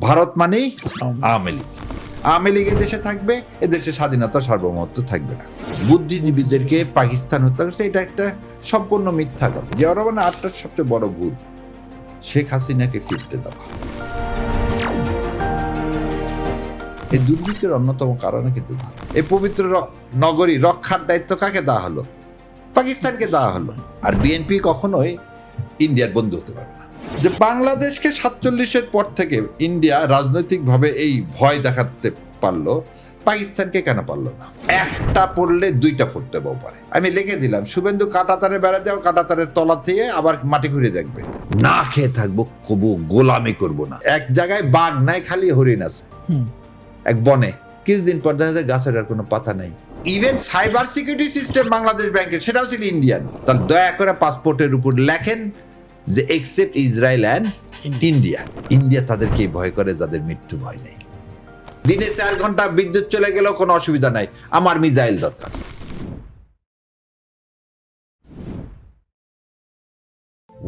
ভারত মানেই আওয়ামী লীগ। আওয়ামী লীগ দেশে থাকবে, এদেশে স্বাধীনতা সার্বভৌমত্ব থাকবে না। বুদ্ধিজীবীদেরকে পাকিস্তান হত্যা করছে, এটা একটা সম্পূর্ণ মিথ্যা কথা। জিয়াউর রহমানের আটটার সবচেয়ে বড় ভুল শেখ হাসিনাকে ফিরতে দেওয়া। এই দুর্ভিক্ষের অন্যতম কারণে কিন্তু এই পবিত্র নগরী রক্ষার দায়িত্ব কাকে দেওয়া হলো? পাকিস্তানকে দেওয়া হলো। আর বিএনপি কখনোই ইন্ডিয়ার বন্ধু হতে পারে না। যে বাংলাদেশকে 47-এর পর থেকে ইন্ডিয়া রাজনৈতিকভাবে এই ভয় দেখাতে পারলো, পাকিস্তানকে কেন পারলো না? একটা পড়লে দুইটা পড়তে পারে। আমি লিখে দিলাম, শুভেন্দু কাঁটাতারে বেড়া দেওয়া, কাঁটাতারের তলা থেকে আবার মাটি ঘুরে দেখবে। না খেয়ে থাকবো, কবু গোলামি করব না। এক জায়গায় বাঘ নাই, খালি হরিণ আছে এক বনে। কিছুদিন পর দেখা যায় গাছের আর কোনো পাতা নাই। Even cyber security system Bangladesh ব্যাংকের, সেটাও ছিল ইন্ডিয়ান। তাহলে দয়া করে পাসপোর্টের উপর লেখেন যে except Israel and India. India তাদেরকে ভয় করে যাদের মৃত্যু ভয় নেই। দিনে 4 ঘন্টা বিদ্যুৎ চলে গেলেও কোনো অসুবিধা নাই, আমার মিসাইল দরকার।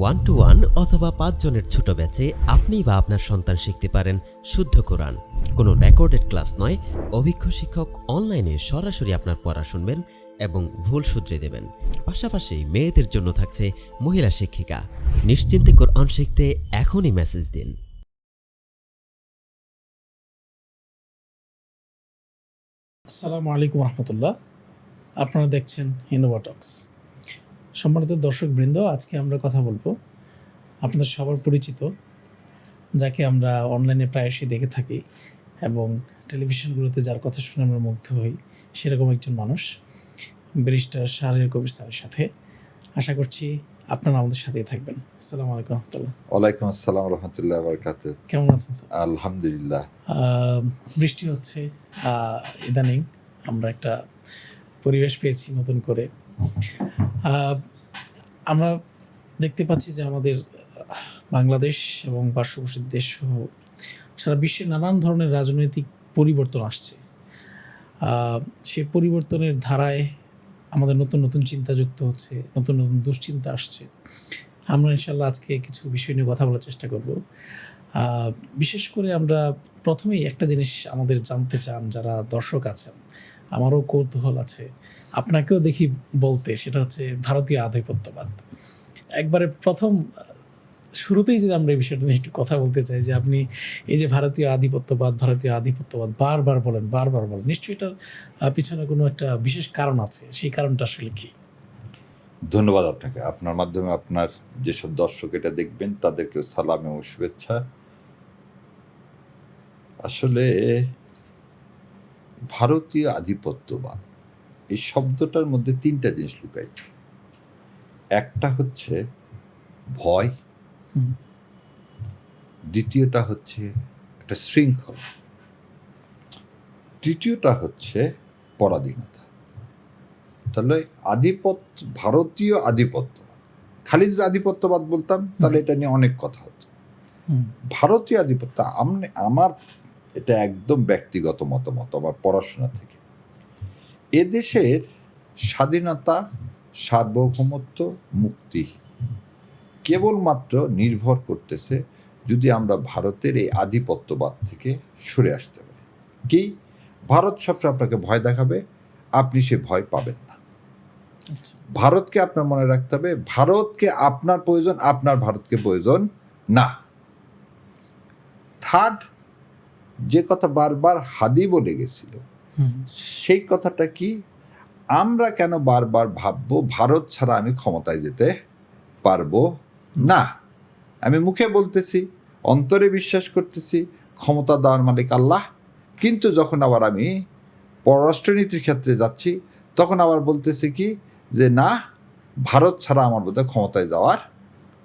1-to-1 অথবা 5 জনের ছোট ব্যাচে আপনি বা আপনার সন্তান শিখতে পারেন শুদ্ধ কোরআন। কোনো রেকর্ডেড ক্লাস নয়, অভিজ্ঞ শিক্ষক অনলাইনে সরাসরি আপনার পড়া শুনবেন এবং ভুল শুধরে দেবেন। পাশাপাশি মেয়েদের জন্য থাকছে মহিলা শিক্ষিকা। নিশ্চিন্তে কোরআন শিখতে এখনই মেসেজ দিন। আসসালামু আলাইকুম রহমতুল্লাহ। আপনারা দেখছেন ইনোভাটক্স। সম্মানিত দর্শকবৃন্দ, আজকে আমরা কথা বলবো আপনাদের সবার পরিচিত, যাকে আমরা অনলাইনে প্রায়শই দেখে থাকি এবং টেলিভিশনগুলোতে যার কথা শুনে আমরা মুগ্ধ হই, সেরকম একজন মানুষ, ব্যারিস্টার শাহরিয়ার কবির স্যারের সাথে। আশা করছি আপনারা আমাদের সাথেই থাকবেন। আসসালামু আলাইকুম রহমতুল্লাহ। ওয়ালাইকুম আসসালাম রহমতুল্লাহ বারাকাতুহু। কেমন আছেন স্যার? আলহামদুলিল্লাহ। বৃষ্টি হচ্ছে ইদানিং, আমরা একটা পরিবেশ পেয়েছি নতুন করে। আমরা দেখতে পাচ্ছি যে আমাদের বাংলাদেশ এবং পার্শ্ববর্তী দেশ সহ সারা বিশ্বে নানান ধরনের রাজনৈতিক পরিবর্তন আসছে। সেই পরিবর্তনের ধারায় আমাদের নতুন নতুন চিন্তা যুক্ত হচ্ছে, নতুন নতুন দুশ্চিন্তা আসছে। আমরা ইনশাল্লাহ আজকে কিছু বিষয় নিয়ে কথা বলার চেষ্টা করব। বিশেষ করে আমরা প্রথমেই একটা জিনিস আমাদের জানতে চান যারা দর্শক আছেন, আমারও কৌতূহল আছে, আপনাকেও দেখি বলতে, সেটা হচ্ছে ভারতীয় আধিপত্যবাদ। একবারে প্রথম শুরুতেই যদি আমরা এই বিষয়টা নিয়ে একটু কথা বলতে চাই, যে আপনি এই যে ভারতীয় আধিপত্যবাদ বারবার বলেন, নিশ্চয়ই এটার পিছনে কোনো একটা বিশেষ কারণ আছে। সেই কারণটা আসলে কি? ধন্যবাদ আপনাকে। আপনার মাধ্যমে আপনার যেসব দর্শক এটা দেখবেন তাদেরকেও সালাম এবং শুভেচ্ছা। আসলে ভারতীয় আধিপত্যবাদ এই শব্দটার মধ্যে 3টা জিনিস লুকাই। একটা হচ্ছে ভয়, দ্বিতীয়টা হচ্ছে একটা শৃঙ্খলা, তৃতীয়টা হচ্ছে পরাধীনতা। তাহলে ভারতীয় আধিপত্যবাদ, খালি যদি আধিপত্যবাদ বলতাম তাহলে এটা নিয়ে অনেক কথা হতো। ভারতীয় আধিপত্য আমার এটা একদম ব্যক্তিগত মতামত, আমার পড়াশোনা থেকে। এদেশের স্বাধীনতা, সার্বভৌমত্ব, মুক্তি কেবলমাত্র নির্ভর করতেছে যদি আমরা ভারতের এই আধিপত্যবাদ থেকে সরে আসতে পারি। কি? ভারত সবসময় আপনাকে ভয় দেখাবে, আপনি সে ভয় পাবেন না। ভারতকে আপনার মনে রাখতে হবে, ভারতকে আপনার প্রয়োজন, আপনার ভারতকে প্রয়োজন না। থার্ড, যে কথা বারবার হাদি বলে গেছিল, সেই কথাটা কি? আমরা কেন বারবার ভাববো ভারত ছাড়া আমি ক্ষমতায় যেতে পারবো না? আমি মুখে বলতেছি, অন্তরে বিশ্বাস করতেছি ক্ষমতা দেওয়ার মালিক আল্লাহ, কিন্তু যখন আবার আমি পররাষ্ট্রনীতির ক্ষেত্রে যাচ্ছি তখন আবার বলতেছি কি যে না, ভারত ছাড়া আমার বোধহয় ক্ষমতায় যাওয়ার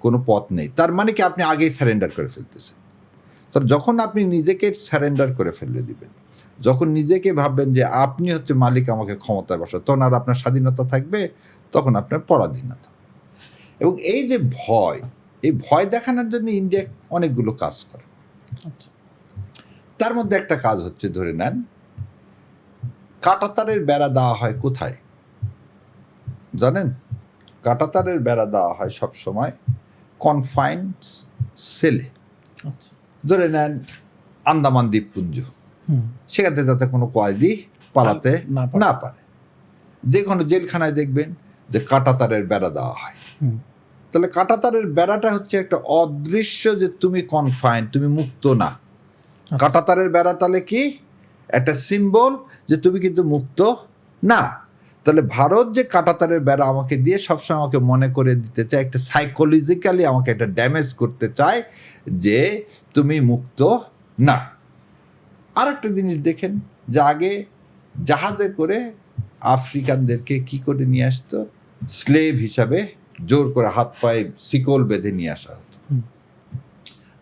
কোনো পথ নেই। তার মানে কি আপনি আগেই স্যারেন্ডার করে ফেলতেছেন। তো যখন আপনি নিজেকে স্যারেন্ডার করে ফেলে দিবেন, যখন নিজেকে ভাববেন যে আপনি হচ্ছে মালিক, আমাকে ক্ষমতায় বসা, তখন আর আপনার স্বাধীনতা থাকবে, তখন আপনার পরাধীনতা। এবং এই যে ভয়, এই ভয় দেখানোর জন্য ইন্ডিয়া অনেকগুলো কাজ করে। তার মধ্যে একটা কাজ হচ্ছে, ধরে নেন কাঁটাতারের বেড়া দেওয়া হয় কোথায় জানেন? কাঁটাতারের বেড়া দেওয়া হয় সবসময় কনফাইন্ড সেলে। ধরে নেন আন্দামান দ্বীপপুঞ্জ, হুম, সেখান থেকে যাতে কোনো কয়েদি পালাতে না পারে। না পারে। যে কোনো জেলখানায় দেখবেন যে কাঁটাতারের বেড়া দেওয়া হয়। হুম, তাহলে কাঁটাতারের বেড়াটা হচ্ছে একটা অদৃশ্য, যে তুমি কনফাইন, তুমি মুক্ত না। আচ্ছা। কাঁটাতারের বেড়া তাহলে কি একটা সিম্বল যে তুমি কিন্তু মুক্ত না। তাহলে ভারত যে কাঁটাতারের বেড়া আমাকে দিয়ে সবসময় আমাকে মনে করে দিতে চায়, একটা সাইকোলজিক্যালি আমাকে একটা ড্যামেজ করতে চায় যে তুমি মুক্ত না। আর একটা জিনিস দেখেন, যে আগে জাহাজে করে আফ্রিকানদেরকে কি করে নিয়ে আসতো, স্লেভ হিসাবে জোর করে হাত পায়ে শিকল বেঁধে নিয়ে আসা হতো। হুম।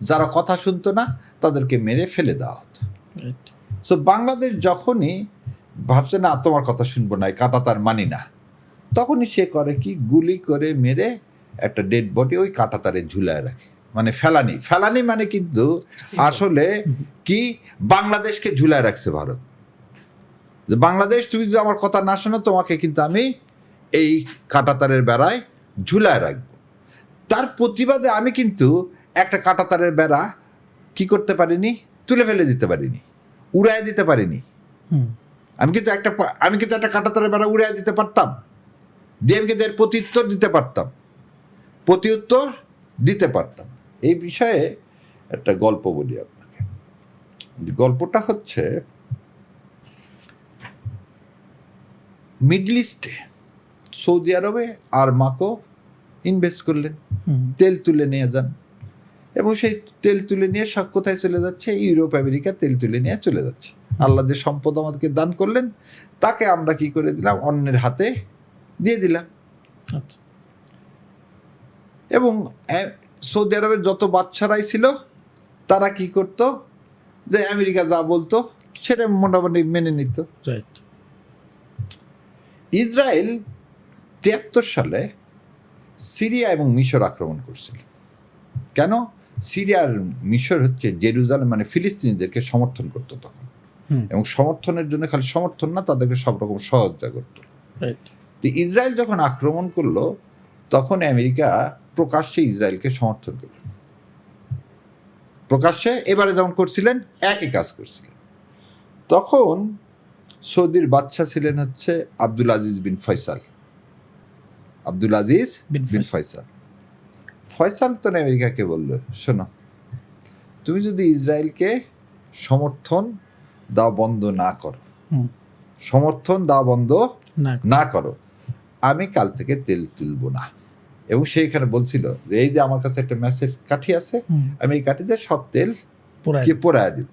যারা কথা শুনতো না তাদেরকে মেরে ফেলে দেওয়া হতো। রাইট। সো বাংলাদেশ যখনই ভাবছে না তোমার কথা শুনবো না, কাঁটাতার মানি না, তখনই সে করে কি, গুলি করে মেরে একটা ডেড বডি ওই কাঁটাতারে ঝুলায় রাখে। মানে ফেলানি মানে কিন্তু আসলে কি বাংলাদেশকে ঝুলায় রাখছে ভারত, যে বাংলাদেশ তুমি যদি আমার কথা না শোনো তোমাকে কিন্তু আমি এই কাঁটাতারের বেড়ায় ঝুলায় রাখবো। তার প্রতিবাদে আমি কিন্তু একটা কাঁটাতারের বেড়া কি করতে পারিনি, তুলে ফেলে দিতে পারিনি, উড়ায় দিতে পারিনি। হুম, আমি কিন্তু একটা কাঁটাতারের বেড়া উড়ায় দিতে পারতাম, দিয়ে আমি কিন্তু এর প্রত্যুত্তর দিতে পারতাম। এই বিষয়ে একটা গল্প বলি আপনাকে। গল্পটা হচ্ছে মিডল ইস্টে সৌদি আরবে আরমাকো ইনভেস্ট করলেন, হুম, তেল তুলে নিয়ে যান, এবং সেই তেল তুলে নিয়ে সব কোথায় চলে যাচ্ছে, ইউরোপ আমেরিকা তেল তুলে নিয়ে চলে যাচ্ছে। আল্লাহ যে সম্পদ আমাদেরকে দান করলেন তাকে আমরা কি করে দিলাম, অন্যের হাতে দিয়ে দিলাম। আচ্ছা। এবং সৌদি আরবের যত বাচ্চারাই ছিল তারা কি করতো, যে আমেরিকা যা বলতো সেটা মোটামুটি মেনে নিত। রাইট। ইসরায়েল 73 সালে সিরিয়া এবং মিশর আক্রমণ করছিল। কেন? সিরিয়ার মিশর হচ্ছে জেরুজালেম মানে ফিলিস্তিনিদেরকে সমর্থন করতো তখন, হুম, এবং সমর্থনের জন্য খালি সমর্থন না, তাদেরকে সব রকম সহায়তা করতো। রাইট। তো ইসরায়েল যখন আক্রমণ করলো তখন আমেরিকা প্রকাশ্যে ইসরায়েলকে সমর্থন করল, প্রকাশ্যে। এবারে যেমন করছিলেন একই কাজ করছিলেন। তখন সৌদির বাদশা ছিলেন হচ্ছে আব্দুল আজিজ বিন ফয়সাল। ফয়সাল তো আমেরিকাকে বলল, শোনো, তুমি যদি ইসরায়েলকে সমর্থন দেওয়া বন্ধ না করো, হুম, না করো, আমি কাল থেকে তেল তুলব না। এবং সেইখানে বলছিল যে এই যে আমার কাছে একটা ম্যাচের কাঠি আছে, হুম, আমি এই কাঠিতে সব তেল পোড়ায় কে পোড়ায় দিব।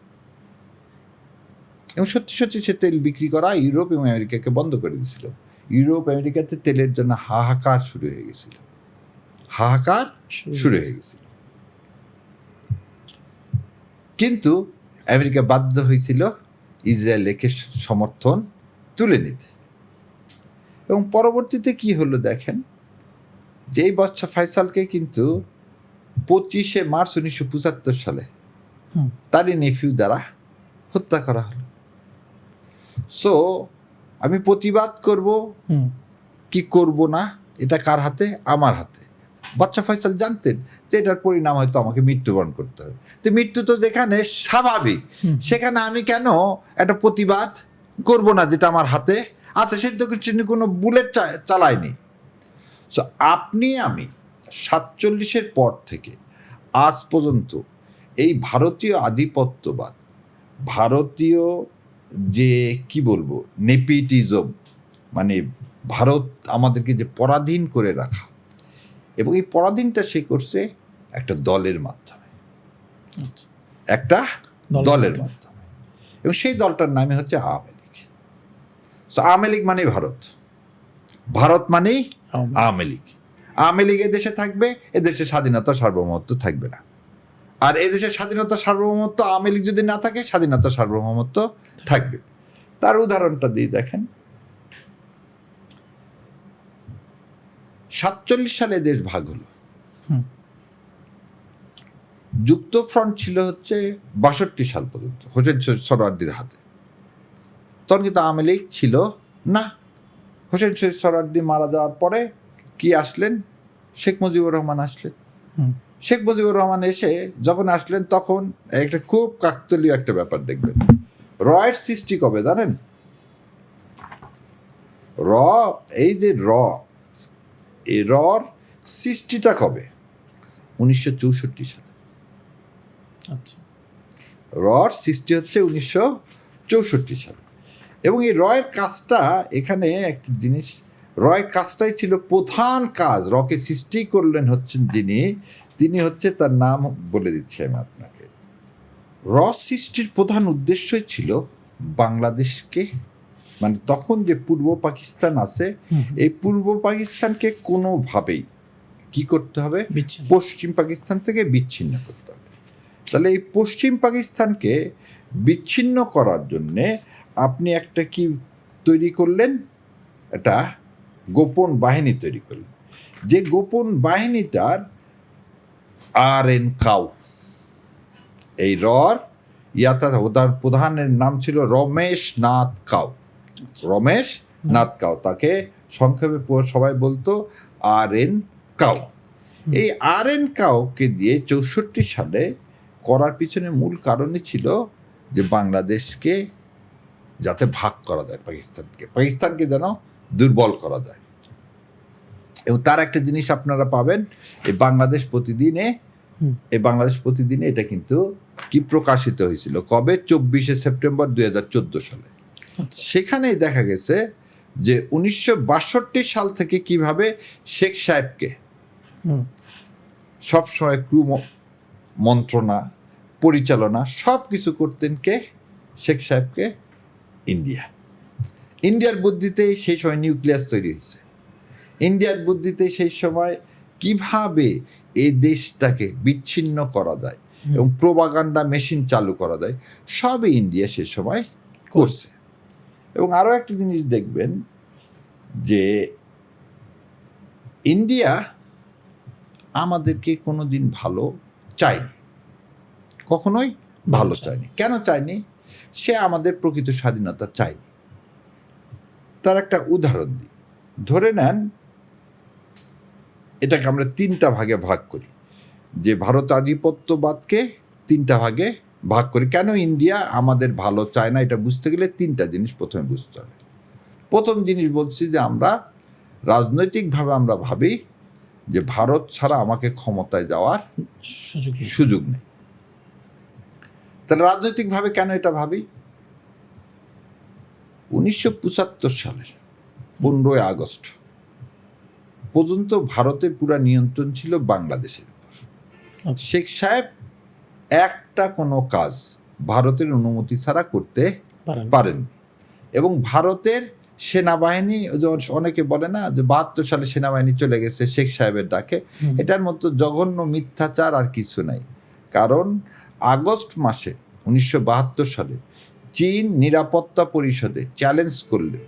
এবং সত্যি সত্যি সে তেল বিক্রি করা ইউরোপ এবং আমেরিকাকে বন্ধ করে দিয়েছিল। ইউরোপ আমেরিকাতে তেলের জন্য হাহাকার শুরু হয়ে গেছিল। কিন্তু আমেরিকা বাধ্য হয়েছিল ইসরায়েলকে সমর্থন তুলে নিতে। এবং পরবর্তীতে কি হলো দেখেন, যেই বাদশা ফয়সালকে কিন্তু 25শে মার্চ 1975 সালে হুম, তারই নেফিউ দ্বারা হত্যা করা হলো। সো আমি প্রতিবাদ করব হুম, কি করব না, এটা কার হাতে? আমার হাতে। বাদশা ফয়সাল জানতেন যে এটার পরিণাম হয়তো আমাকে মৃত্যুবরণ করতে হবে। তো মৃত্যু তো যেখানে স্বাভাবিক, সেখানে আমি কেন একটা প্রতিবাদ করব না যেটা আমার হাতে আছে? সে তো কোনো বুলেট চালায়নি। সো আপনি আমি 47-এর পর থেকে আজ পর্যন্ত এই ভারতীয় আধিপত্যবাদ, ভারতীয় যে কি বলবো নেপিটিজম, মানে ভারত আমাদেরকে যে পরাধীন করে রাখা, এবং এই পরাধীনটা সে করছে একটা দলের মাধ্যমে, আচ্ছা, একটা দলের মাধ্যমে। এবং সেই দলটার নামে হচ্ছে আওয়ামী লীগ। সো আওয়ামী লীগ মানেই ভারত মানেই আওয়ামী লীগ। আওয়ামী লীগ এদেশে থাকবে, এদেশে স্বাধীনতা সার্বভৌমত্ব থাকবে না। আর এদেশের স্বাধীনতা সার্বভৌমত্ব, আওয়ামী লীগ যদি না থাকে স্বাধীনতা সার্বভৌমত্ব থাকবে। তার উদাহরণটা দিয়ে দেখেন, 47 সালে দেশ ভাগ হলো। হুম, যুক্তফ্রন্ট ছিল হচ্ছে 62 সাল পর্যন্ত হোসেন সোহরাওয়ার্দীর হাতে। তখন কিন্তু আওয়ামী লীগ ছিল না। হোসেন সোহরাওয়ার্দী মারা যাওয়ার পরে কি আসলেন? শেখ মুজিবুর রহমান আসলেন। হুম, শেখ মুজিবুর রহমান এসে যখন আসলেন তখন একটা খুব কাকতালীয় একটা ব্যাপার দেখবেন। রয়ের সৃষ্টি কবে জানেন? এই যে এই রর সৃষ্টিটা কবে? 1964 সালে। আচ্ছা, রর সৃষ্টি হচ্ছে 1964 সালে। এবং এই রয়ের কাজটা, এখানে একটা জিনিস, রয়ের কাজটাই ছিল প্রধান কাজ। রকে সৃষ্টি করলেন হচ্ছেন তিনি হচ্ছে, তার নাম বলে দিচ্ছি আমি আপনাকে। র সৃষ্টির প্রধান উদ্দেশ্যই ছিল বাংলাদেশকে, মানে তখন যে পূর্ব পাকিস্তান আছে, এই পূর্ব পাকিস্তানকে কোনোভাবেই কি করতে হবে? বিচ্ছিন্ন। পশ্চিম পাকিস্তান থেকে বিচ্ছিন্ন করতে হবে। তাহলে এই পশ্চিম পাকিস্তানকে বিচ্ছিন্ন করার জন্যে আপনি একটা কি তৈরি করলেন? একটা গোপন বাহিনী তৈরি করলেন, যে গোপন বাহিনীটার RN কাউ, এই ওটার প্রধানের নাম ছিল রমেশ নাথ কাউ। রমেশ নাথ কাউ, তাকে সংক্ষেপে সবাই বলতো RN কাউ। এই RN কাউকে দিয়ে 64 সালে করার পিছনে মূল কারণই ছিল যে বাংলাদেশকে যাতে ভাগ করা যায়, পাকিস্তানকে যেন দুর্বল করা যায়। এবং তার একটা জিনিস আপনারা পাবেন, এই বাংলাদেশ প্রতিদিনে এটা কিন্তু কি প্রকাশিত হয়েছিল কবে? 24শে সেপ্টেম্বর 2014 সালে। আচ্ছা, সেখানেই দেখা গেছে যে 1962 সাল থেকে কিভাবে শেখ সাহেবকে সবসময় মন্ত্রণা, পরিচালনা সব কিছু করতেন কে? শেখ সাহেবকে ইন্ডিয়ার বুদ্ধিতেই সেই সময় নিউক্লিয়াস তৈরি হয়েছে। ইন্ডিয়ার বুদ্ধিতে সেই সময় কিভাবে এই দেশটাকে বিচ্ছিন্ন করা যায় এবং প্রোপাগান্ডা মেশিন চালু করা যায়, সবই ইন্ডিয়া সে সময় করছে। এবং আরও একটা জিনিস দেখবেন যে ইন্ডিয়া আমাদেরকে কোনোদিন ভালো চায়নি, কখনোই ভালো চায়নি। কেন চায়নি? সে আমাদের প্রকৃত স্বাধীনতা চায়নি। তার একটা উদাহরণ দিই। ধরে নেন, এটাকে আমরা 3টা ভাগে ভাগ করি, যে ভারত আধিপত্যবাদকে 3টা ভাগে ভাগ করি। কেন ইন্ডিয়া আমাদের ভালো চায় না? এটা বুঝতে গেলে 3টা জিনিস প্রথমে বুঝতে হবে। প্রথম জিনিস বলছি যে আমরা রাজনৈতিকভাবে আমরা ভাবি যে ভারত ছাড়া আমাকে ক্ষমতায় যাওয়ার সুযোগ নেই। তাহলে রাজনৈতিকভাবে কেন এটা ভাবি? 1975 সালের 15ই আগস্ট পর্যন্ত ভারতের পুরা নিয়ন্ত্রণ ছিল বাংলাদেশের উপর। শেখ সাহেব একটা কোনো কাজ ভারতের অনুমতি ছাড়া করতে পারেন। এবং ভারতের সেনাবাহিনী, অনেকে বলে না যে 72 সালে সেনাবাহিনী চলে গেছে শেখ সাহেবের ডাকে, এটার মতো জঘন্য মিথ্যাচার আর কিছু নাই। কারণ আগস্ট মাসে 1972 সালে চীন নিরাপত্তা পরিষদে চ্যালেঞ্জ করলেন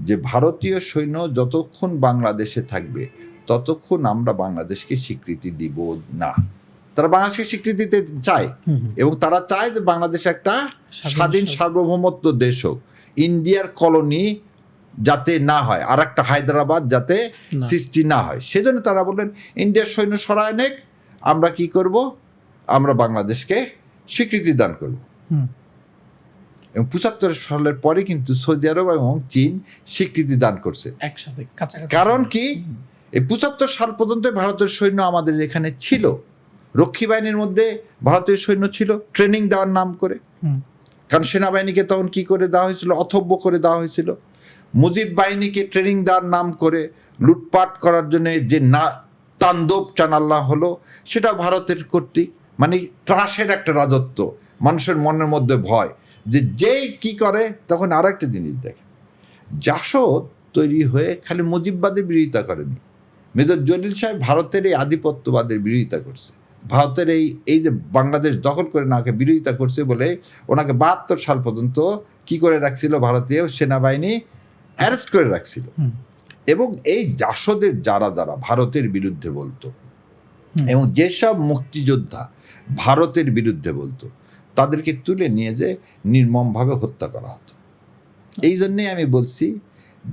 যে ভারতীয় সৈন্য যতক্ষণ বাংলাদেশে থাকবে ততক্ষণ আমরা বাংলাদেশকে স্বীকৃতি দিব না। তারা বাংলাদেশকে স্বীকৃতি দিতে চায় এবং তারা চায় যে বাংলাদেশ একটা স্বাধীন সার্বভৌমত্ব দেশ হোক, ইন্ডিয়ার কলোনি যাতে না হয়, আর একটা হায়দ্রাবাদ যাতে সৃষ্টি না হয়। সেজন্য তারা বললেন ইন্ডিয়ার সৈন্য সরায় নেক, আমরা কি করব? আমরা বাংলাদেশকে স্বীকৃতি দান করব। এবং 75 সালের পরে কিন্তু সৌদি আরব এবং চীন স্বীকৃতি দান করছে একসাথে। কারণ কি? এই 75 সাল পর্যন্ত ভারতের সৈন্য আমাদের এখানে ছিল, রক্ষী বাহিনীর মধ্যে ভারতীয় সৈন্য ছিল, ট্রেনিং দেওয়ার নাম করে। কারণ সেনাবাহিনীকে তখন কি করে দেওয়া হয়েছিল? অথব্য করে দেওয়া হয়েছিল। মুজিব বাহিনীকে ট্রেনিং দেওয়ার নাম করে লুটপাট করার জন্য যে তাণ্ডব চানাল্লা হলো, সেটা ভারতের কর্তৃক, মানে ত্রাসের একটা রাজত্ব, মানুষের মনের মধ্যে ভয় যে যেই কি করে। তখন আর একটা জিনিস দেখে, জাসদ তৈরি হয়ে খালি মুজিববাদের বিরোধিতা করেনি, মেজর জলিল সাহেব ভারতের এই আধিপত্যবাদের বিরোধিতা করছে। ভারতের এই যে বাংলাদেশ দখল করে নাকে বিরোধিতা করছে বলে ওনাকে 72 সাল পর্যন্ত কি করে রাখছিল? ভারতীয় সেনাবাহিনী অ্যারেস্ট করে রাখছিল। এবং এই জাসদের যারা ভারতের বিরুদ্ধে বলতো এবং যেসব মুক্তিযোদ্ধা ভারতের বিরুদ্ধে বলতো, তাদেরকে তুলে নিয়ে যে নির্মমভাবে হত্যা করা হতো। এই জন্যেই আমি বলছি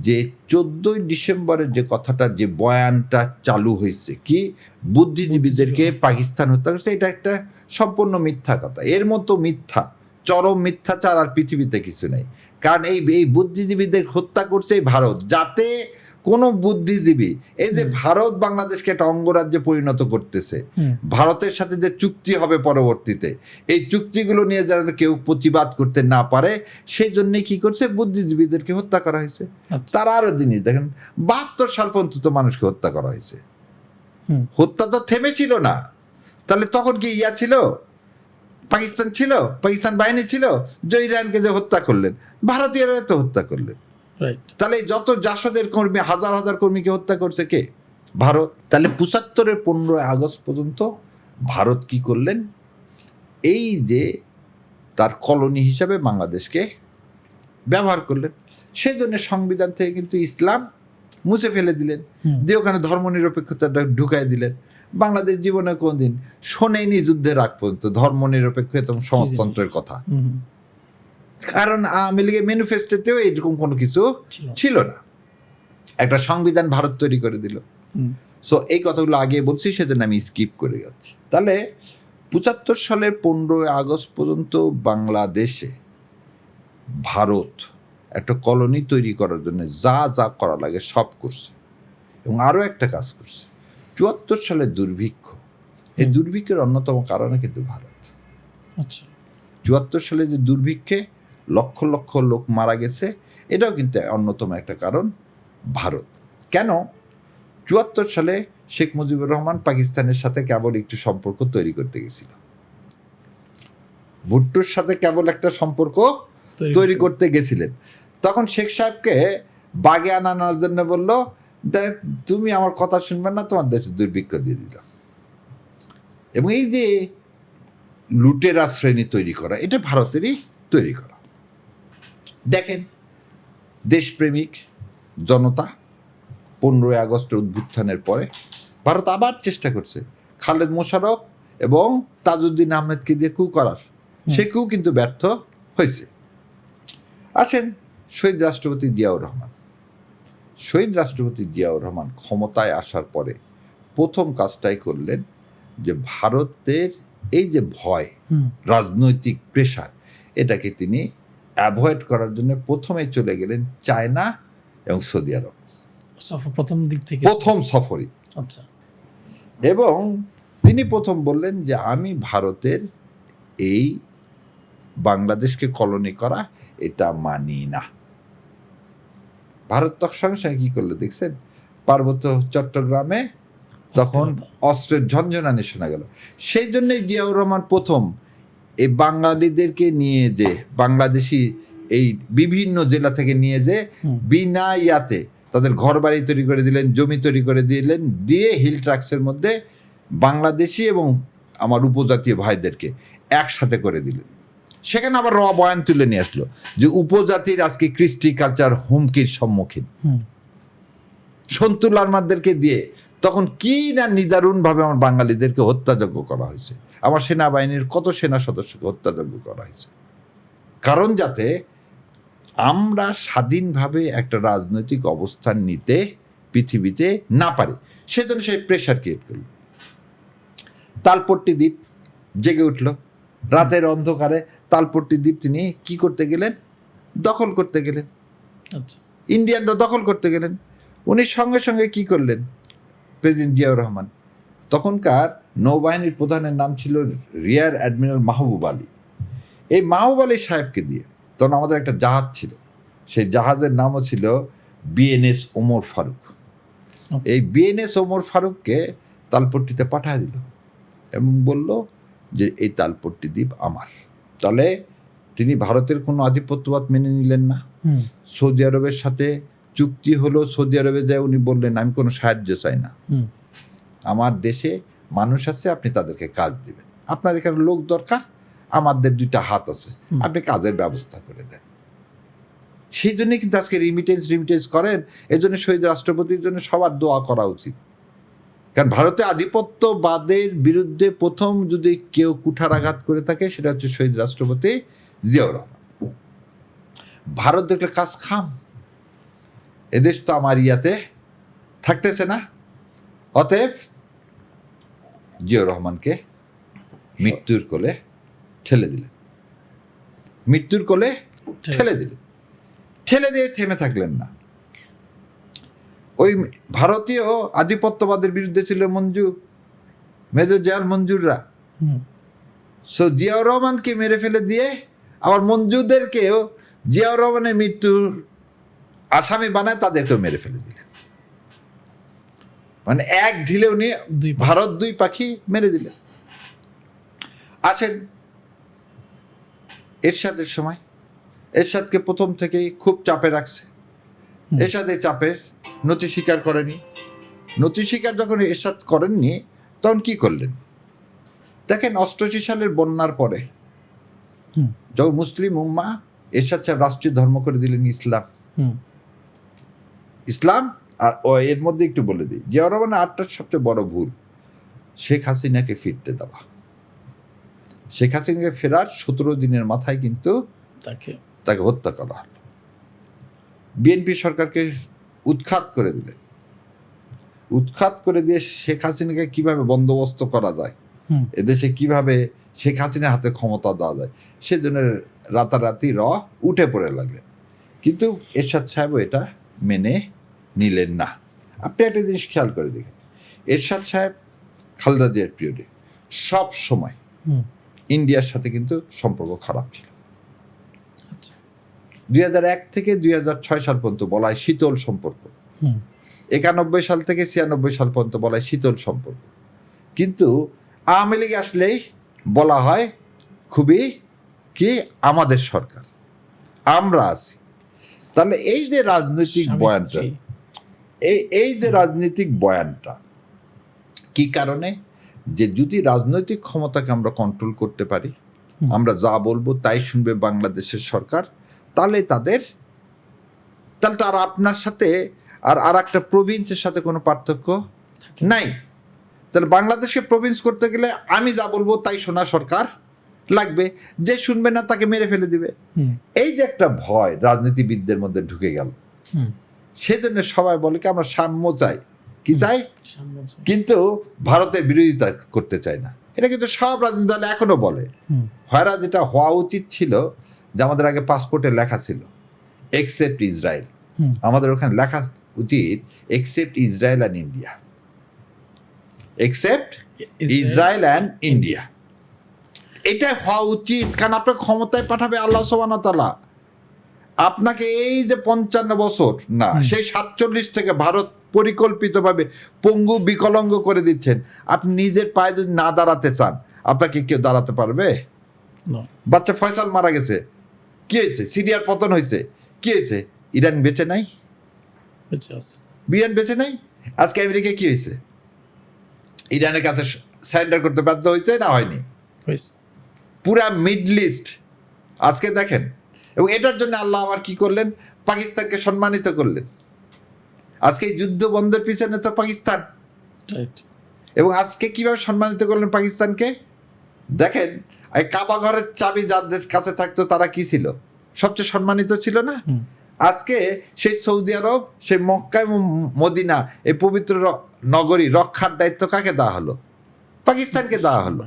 যে 14ই ডিসেম্বরের যে কথাটা, যে বয়ানটা চালু হয়েছে কি বুদ্ধিজীবীদেরকে পাকিস্তান হত্যা করছে, এটা একটা সম্পূর্ণ মিথ্যা কথা। এর মতো মিথ্যা, চরম মিথ্যাচার আর পৃথিবীতে কিছু নেই। কারণ এই বুদ্ধিজীবীদের হত্যা করছে এই ভারত, যাতে কোনো বুদ্ধিজীবী, এই যে ভারত বাংলাদেশকে একটা অঙ্গরাজ্যে পরিণত করতেছে, ভারতের সাথে যে চুক্তি হবে পরবর্তীতে, এই চুক্তিগুলো নিয়ে যেন কেউ প্রতিবাদ করতে না পারে, সেই জন্যই কি করছে, বুদ্ধিজীবীদেরকে হত্যা করা হয়েছে। তারা আরো জিনিস দেখেন, 72 সাল পর্যন্ত তো মানুষকে হত্যা করা হয়েছে। হত্যা তো থেমেছিল না। তাহলে তখন কি ছিল, পাকিস্তান ছিল, পাকিস্তান বাহিনী ছিল, যে ইরানকে যে হত্যা করলেন, ভারতীয়রা তো হত্যা করলেন। তাহলে যত জাসদের কর্মী, হাজার হাজার কর্মীকে হত্যা করছে কে? ভারত। তাহলে 75-এর 15 আগস্ট পর্যন্ত ভারত কি করলেন, এই যে তার কলোনি হিসাবে বাংলাদেশকে ব্যবহার করলেন। সেই জন্য সংবিধান থেকে কিন্তু ইসলাম মুছে ফেলে দিলেন, দিয়ে ওখানে ধর্মনিরপেক্ষতাটা ঢুকাই দিলেন। বাংলাদেশ জীবনে কোনদিন শোনেনি যুদ্ধের আগ পর্যন্ত ধর্মনিরপেক্ষ এবং সমাজতন্ত্রের কথা। কারণ আওয়ামী লীগের ম্যানিফেস্টোতেও এরকম কোনো কিছু ছিল না। একটা সংবিধান ভারত তৈরি করে দিল। সো এই কথাগুলো আগে বলছি, সেজন্য আমি স্কিপ করে যাচ্ছি। তাহলে 75 সালের 15 আগস্ট পর্যন্ত বাংলাদেশে ভারত একটা কলোনি তৈরি করার জন্য যা যা করা লাগে সব করছে। এবং আরও একটা কাজ করছে, 74 সালের দুর্ভিক্ষ, এই দুর্ভিক্ষের অন্যতম কারণে কিন্তু ভারত। 74 সালে যে দুর্ভিক্ষে লক্ষ লক্ষ লোক মারা গেছে, এটাও কিন্তু অন্যতম একটা কারণ ভারত। কেন? 74 সালে শেখ মুজিবুর রহমান পাকিস্তানের সাথে কেবল একটু সম্পর্ক তৈরি করতে গেছিল, ভুট্টোর সাথে কেবল একটা সম্পর্ক তৈরি করতে গেছিলেন। তখন শেখ সাহেবকে বাগে আনানোর জন্য বলল, দেখ তুমি আমার কথা শুনবে না, তোমার দেশে দুর্ভিক্ষ দিয়ে দিল। এবং এই যে লুটেরা শ্রেণী তৈরি করা, এটা ভারতেরই তৈরি করা। দেখেন, দেশপ্রেমিক জনতা 15 আগস্টের উত্থানের পরে ভারত আবার চেষ্টা করছে খালেদ মোশাররফ এবং তাজউদ্দিন আহমেদকে দিয়ে কু করার, সে কু কিন্তু ব্যর্থ হয়েছে। আসেন শহীদ রাষ্ট্রপতি জিয়াউর রহমান। শহীদ রাষ্ট্রপতি জিয়াউর রহমান ক্ষমতায় আসার পরে প্রথম কাজটাই করলেন যে ভারতের এই যে ভয়, রাজনৈতিক প্রেশার, এটাকে তিনি অ্যাভয়েড করার জন্য প্রথমে চলে গেলেন চায়না এবং সৌদি আরব। প্রথম দিক থেকে, প্রথম সফরই। আচ্ছা। এবং তিনি প্রথম বললেন যে আমি ভারতের এই বাংলাদেশকে কলোনি করা এটা মানি না। ভারত সঙ্গে সঙ্গে কি করলো দেখছেন, পার্বত্য চট্টগ্রামে তখন অস্ত্রের ঝনঝনানি শোনা গেল। সেই জন্যই জিয়াউর রহমান প্রথম এই বাঙালিদেরকে নিয়ে যে, বাংলাদেশি এই বিভিন্ন জেলা থেকে নিয়ে যে বিনা ইয়াতে তাদের ঘর বাড়ি তৈরি করে দিলেন, জমি তৈরি করে দিলেন, দিয়ে হিল ট্রাক্সের মধ্যে বাংলাদেশি এবং আমার উপজাতীয় ভাইদেরকে একসাথে করে দিলেন। সেখানে আবার বয়ান তুলে নিয়ে আসলো যে উপজাতির আজকে কৃষ্টি কালচার হুমকির সম্মুখীন। সন্তু লারমারদেরকে দিয়ে তখন কি না নিদারুণভাবে আমার বাঙালিদেরকে হত্যাযজ্ঞ করা হয়েছে, আমার সেনাবাহিনীর কত সেনা সদস্যকে হত্যাযজ্ঞ করা হয়েছে। কারণ যাতে আমরা স্বাধীনভাবে একটা রাজনৈতিক অবস্থান নিতে পৃথিবীতে না পারি, সেজন্য সেই প্রেশার ক্রিয়েট করল। তালপট্টি দ্বীপ জেগে উঠল রাতের অন্ধকারে। তালপট্টি দ্বীপ তিনি কি করতে গেলেন, দখল করতে গেলেন। আচ্ছা, ইন্ডিয়ানরা দখল করতে গেলেন। উনি সঙ্গে সঙ্গে কি করলেন, প্রেসিডেন্ট জিয়াউর রহমান, তখনকার নৌবাহিনীর প্রধানের নাম ছিল রিয়ার অ্যাডমিরাল মাহবুব আলী। এই মাহবুব আলী সাহেবকে দিয়ে তখন আমাদের একটা জাহাজ ছিল, সেই জাহাজের নামও ছিল বিএনএস ওমর ফারুক। এই বিএনএস ওমর ফারুককে তালপট্টিতে পাঠিয়ে দিল এবং বলল যে এই তালপট্টি দ্বীপ আমার। তাহলে তিনি ভারতের কোনো আধিপত্যবাদ মেনে নিলেন না। সৌদি আরবের সাথে চুক্তি হলো, সৌদি আরবে যায় উনি বললেন আমি কোনো সাহায্য চাই না, আমার দেশে মানুষ আছে, আপনি তাদেরকে কাজ দিবেন, আপনার এখানে লোক দরকার, আমাদের 2টা হাত আছে, আপনি কাজের ব্যবস্থা করে দেন। সেই জন্যই কিন্তু আজকে রিমিটেন্স করেন। এই জন্য শহীদ রাষ্ট্রপতির জন্য সবার দোয়া করা উচিত। কারণ ভারতে আধিপত্যবাদের বিরুদ্ধে প্রথম যদি কেউ কুঠারাঘাত করে থাকে সেটা হচ্ছে শহীদ রাষ্ট্রপতি জিয়াউর রহমান। ভারত দেখলে কাজ খাম। এদেশ তো আমার ইয়াতে থাকতেছে না, অতএব জিয়াউর রহমানকে মৃত্যুর কোলে ঠেলে দিলেন, মৃত্যুর কোলে ঠেলে দিলেন। ঠেলে দিয়ে থেমে থাকলেন না। ওই ভারতীয় আধিপত্যবাদের বিরুদ্ধে ছিল মেজর জেনারেল মঞ্জুররা। সো জিয়াউর রহমানকে মেরে ফেলে দিয়ে আবার মঞ্জুরদেরকেও জিয়াউর রহমানের মৃত্যুর আসামি বানায় তাদেরকেও মেরে ফেলে দিলেন। মানে এক ঢিলে উনি ভারত দুই পাখি মেরে দিলেন। আছেন এরশাদের সময়, এরশাদকে প্রথম থেকেই খুব চাপে রাখছে। এরশাদের চাপের নতি স্বীকার করেনি। নতি স্বীকার যখন এরশাদ করেননি তখন কি করলেন দেখেন, 88 সালের বন্যার পরে যখন মুসলিম উম্মাহ এরশাদ সাহেব রাষ্ট্রীয় ধর্ম করে দিলেন ইসলাম। আর এর মধ্যে একটু বলে দিই, জিয়াউর রহমানের আটটার সবচেয়ে বড় ভুল শেখ হাসিনাকে ফিরতে দেওয়া। শেখ হাসিনাকে ফেরার 17 দিনের মাথায় কিন্তু তাকে হত্যা করা হলো। বিএনপি সরকারকে উৎখাত করে দিলেন। উৎখাত করে দিয়ে শেখ হাসিনাকে কিভাবে বন্দোবস্ত করা যায়, এদেশে কিভাবে শেখ হাসিনার হাতে ক্ষমতা দেওয়া যায়, সেজন্য রাতারাতি উঠে পড়ে লাগলেন। কিন্তু এরশাদ সাহেবও এটা মেনে নিলেন না। আপনি একটা জিনিস খেয়াল করে দেখেন, এরশাদ সাহেব খালেদা জিয়ার পিরিয়ডে সব সময় ইন্ডিয়ার সাথে কিন্তু সম্পর্ক খারাপ ছিল। 2001 থেকে 2006 সাল পর্যন্ত বলা হয় শীতল সম্পর্ক, 91 সাল থেকে 96 সাল পর্যন্ত বলা হয় শীতল সম্পর্ক। কিন্তু আওয়ামী লীগ আসলেই বলা হয় খুবই কি আমাদের সরকার, আমরা আছি। তাহলে এই যে রাজনৈতিক বয়ানটা, এই যে রাজনৈতিক বয়ানটা কি কারণে, যে যদি রাজনৈতিক ক্ষমতাকে আমরা কন্ট্রোল করতে পারি, আমরা যা বলবো তাই শুনবে বাংলাদেশের সরকার, তাহলে তো আর আপনার সাথে আর একটা প্রভিন্সের সাথে কোনো পার্থক্য নাই। তাহলে বাংলাদেশকে প্রভিন্স করতে গেলে আমি যা বলবো তাই শোনা সরকার লাগবে, যে শুনবে না তাকে মেরে ফেলে দিবে। এই যে একটা ভয় রাজনীতিবিদদের মধ্যে ঢুকে গেল, সেজন্য সবাই বলে কি আমরা সাম্য চাই, কি চাই, কিন্তু ভারতের বিরোধিতা করতে চাই না। এটা কিন্তু সব রাজনৈতিক দল এখনো বলে। হয়রা যেটা হওয়া উচিত ছিল যে আমাদের আগে পাসপোর্টে লেখা ছিল এক্সেপ্ট ইসরায়েল, আমাদের ওখানে লেখা উচিত except Israel and India, except Israel and India. এটা হওয়া উচিত, কারণ আপনার ক্ষমতায় পাঠাবে আল্লাহ সুবহানাহু ওয়া তাআলা। আপনাকে এই যে 55 বছর না, সেই 47 থেকে ভারত পরিকল্পিতভাবে পঙ্গু বিকলাঙ্গ করে দিচ্ছেন। আপনি নিজের পায়ে যদি না দাঁড়াতে চান, আপনাকে কেউ দাঁড়াতে পারবে? বাচ্চা ফয়সাল মারা গেছে, কি হয়েছে? সিরিয়ার পতন হয়েছে, কি হয়েছে? ইরান বেঁচে নাই, ইরান বেঁচে নাই। আজকে আমেরিকা কি হয়েছে? ইরানের কাছে সারেন্ডার করতে বাধ্য হয়েছে না হয়নি? পুরা মিডল ইস্ট আজকে দেখেন। এবং এটার জন্য আল্লাহ আবার কি করলেন, পাকিস্তানকে সম্মানিত করলেন। আজকে এই যুদ্ধ বন্ধের পিছনে তো পাকিস্তান। এবং আজকে কিভাবে সম্মানিত করলেন পাকিস্তানকে দেখেন, এই কাবা ঘরের চাবি যাদের কাছে থাকতো তারা কি ছিল? সবচেয়ে সম্মানিত ছিল না? আজকে সেই সৌদি আরব, সেই মক্কা এবং মদিনা, এই পবিত্র নগরী রক্ষার দায়িত্ব কাকে দেওয়া হলো? পাকিস্তানকে দেওয়া হলো।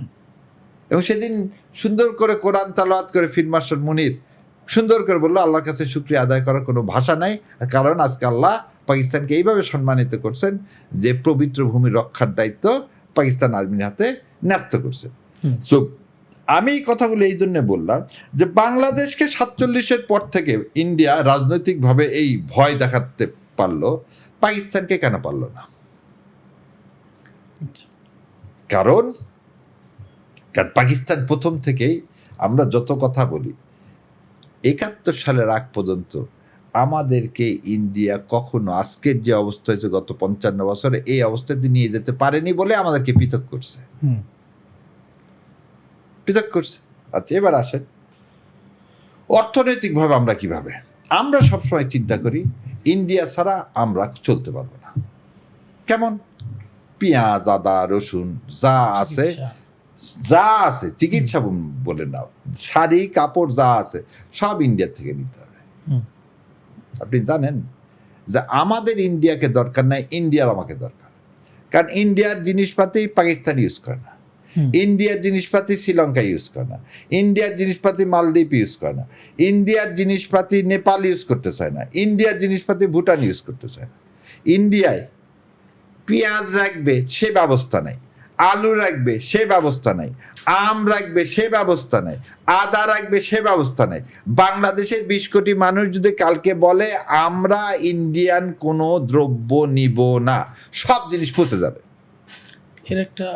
এবং সেদিন সুন্দর করে কোরআন তালাওয়াত করে ফিল্ড মার্শাল মুনির সুন্দর করে বললো, আল্লাহর কাছে শুকরিয়া আদায় করার কোনো ভাষা নাই, কারণ আজকে আল্লাহ পাকিস্তানকে এইভাবে সম্মানিত করছেন যে পবিত্র ভূমি রক্ষার দায়িত্ব পাকিস্তান আর্মির হাতে ন্যস্ত করছেন। সো আমি এই কথাগুলো এই জন্য বললাম যে বাংলাদেশকে 47-এর পর থেকে ইন্ডিয়া রাজনৈতিকভাবে এই ভয় দেখাতে পারলো, পাকিস্তানকে কেন পারলো না? কারণ পাকিস্তান প্রথম থেকেই, আমরা যত কথা বলি, 71 সালের আগ পর্যন্ত আমাদেরকে ইন্ডিয়া কখনো আজকের যে অবস্থা হয়েছে গত 55 বছরে, এই অবস্থাতে নিয়ে যেতে পারেনি বলে আমাদেরকে পৃথক করছে। আচ্ছা, এবার আসেন অর্থনৈতিকভাবে আমরা কিভাবে, আমরা সবসময় চিন্তা করি ইন্ডিয়া ছাড়া আমরা চলতে পারবো না। কেমন? পেঁয়াজ, আদা, রসুন যা আছে, চিকিৎসা বলে নাও, শাড়ি কাপড় যা আছে সব ইন্ডিয়া থেকে নিতে হবে। আপনি জানেন যে আমাদের ইন্ডিয়াকে দরকার নাই, ইন্ডিয়ার আমাকে দরকার। কারণ ইন্ডিয়ার জিনিসপাতি পাকিস্তান ইউজ করে না, ইন্ডিয়ার জিনিসপাতি শ্রীলঙ্কা ইউজ করে না, ইন্ডিয়ার জিনিসপাতি মালদ্বীপ ইউজ করে না, ইন্ডিয়ার জিনিসপাতি নেপাল ইউজ করতে চায় না, ইন্ডিয়ার জিনিসপাতি ভুটান ইউজ করতে চায় না। ইন্ডিয়ায় পেঁয়াজ রাখবে সে ব্যবস্থা নাই, আলু রাখবে সে ব্যবস্থা নাই, আম রাখবে সে ব্যবস্থা নাই, আদা রাখবে সে ব্যবস্থা নাই। বাংলাদেশের 20 কোটি মানুষ যদি কালকে বলে আমরা ইন্ডিয়ান কোনো দ্রব্য নিব না, সব জিনিস পচে যাবে। এর একটা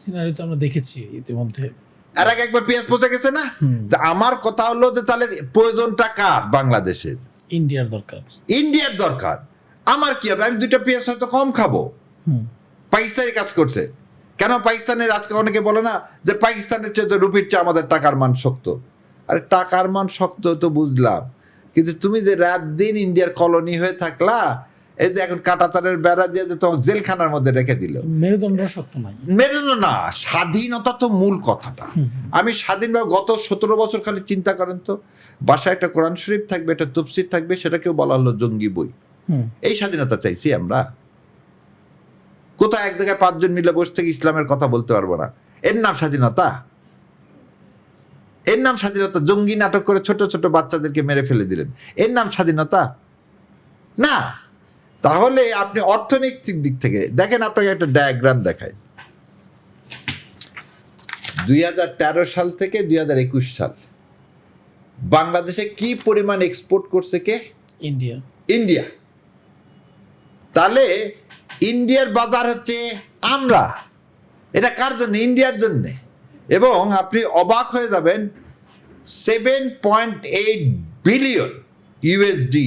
সিনারি তো আমরা দেখেছি ইতিমধ্যে। আর একবার পেঁয়াজ পচে গেছে না? তা আমার কথা হলো যে তাহলে প্রয়োজনটা কার? বাংলাদেশের। ইন্ডিয়ার দরকার, ইন্ডিয়ার দরকার। আমার কি হবে? আমি 2টা পেঁয়াজ হয়তো কম খাবো। পাকিস্তানি কাজ করছে কেন? পাকিস্তানের আজকে অনেকে বলে না যে পাকিস্তানের চেয়ে তো রুপির চেয়ে আমাদের টাকার মান শক্ত। আরে টাকার মান শক্ত তো বুঝলাম, কিন্তু তুমি যে রাত দিন ইন্ডিয়ার কলোনি হয়ে থাকলা, এই যে এখন কাঁটাতারের বেড়া দিয়ে যে তোমার জেলখানার মধ্যে রেখে দিল। মেরুদণ্ড শক্ত নাই। মেরুদণ্ড না, স্বাধীনতা তো মূল কথাটা। আমি স্বাধীনভাবে গত 17 বছর খালি চিন্তা করেন তো, বাসায় একটা কোরআন শরীফ থাকবে, একটা তফসির থাকবে, সেটাকেও বলা হলো জঙ্গি বই। এই স্বাধীনতা চাইছি আমরা? কোথায় এক জায়গায় 5 জন মিলে বসে থেকে ইসলামের কথা বলতে পারবো না, এর নাম স্বাধীনতা? এর নাম স্বাধীনতা? জঙ্গি নাটক করে ছোট ছোট বাচ্চাদেরকে মেরে ফেলে দিলেন, এর নাম স্বাধীনতা? না। তাহলে আপনি অর্থনৈতিক দিক থেকে দেখেন, আপনাকে একটা ডায়াগ্রাম দেখায়। 2013 সাল থেকে 2021 সাল বাংলাদেশে কি পরিমাণ এক্সপোর্ট করছে কে? ইন্ডিয়া। ইন্ডিয়া। তাহলে ইন্ডিয়ার বাজার হচ্ছে আমরা। এটা কার জন্য? ইন্ডিয়ার জন্যে। এবং আপনি অবাক হয়ে যাবেন, 7.8 বিলিয়ন ইউএসডি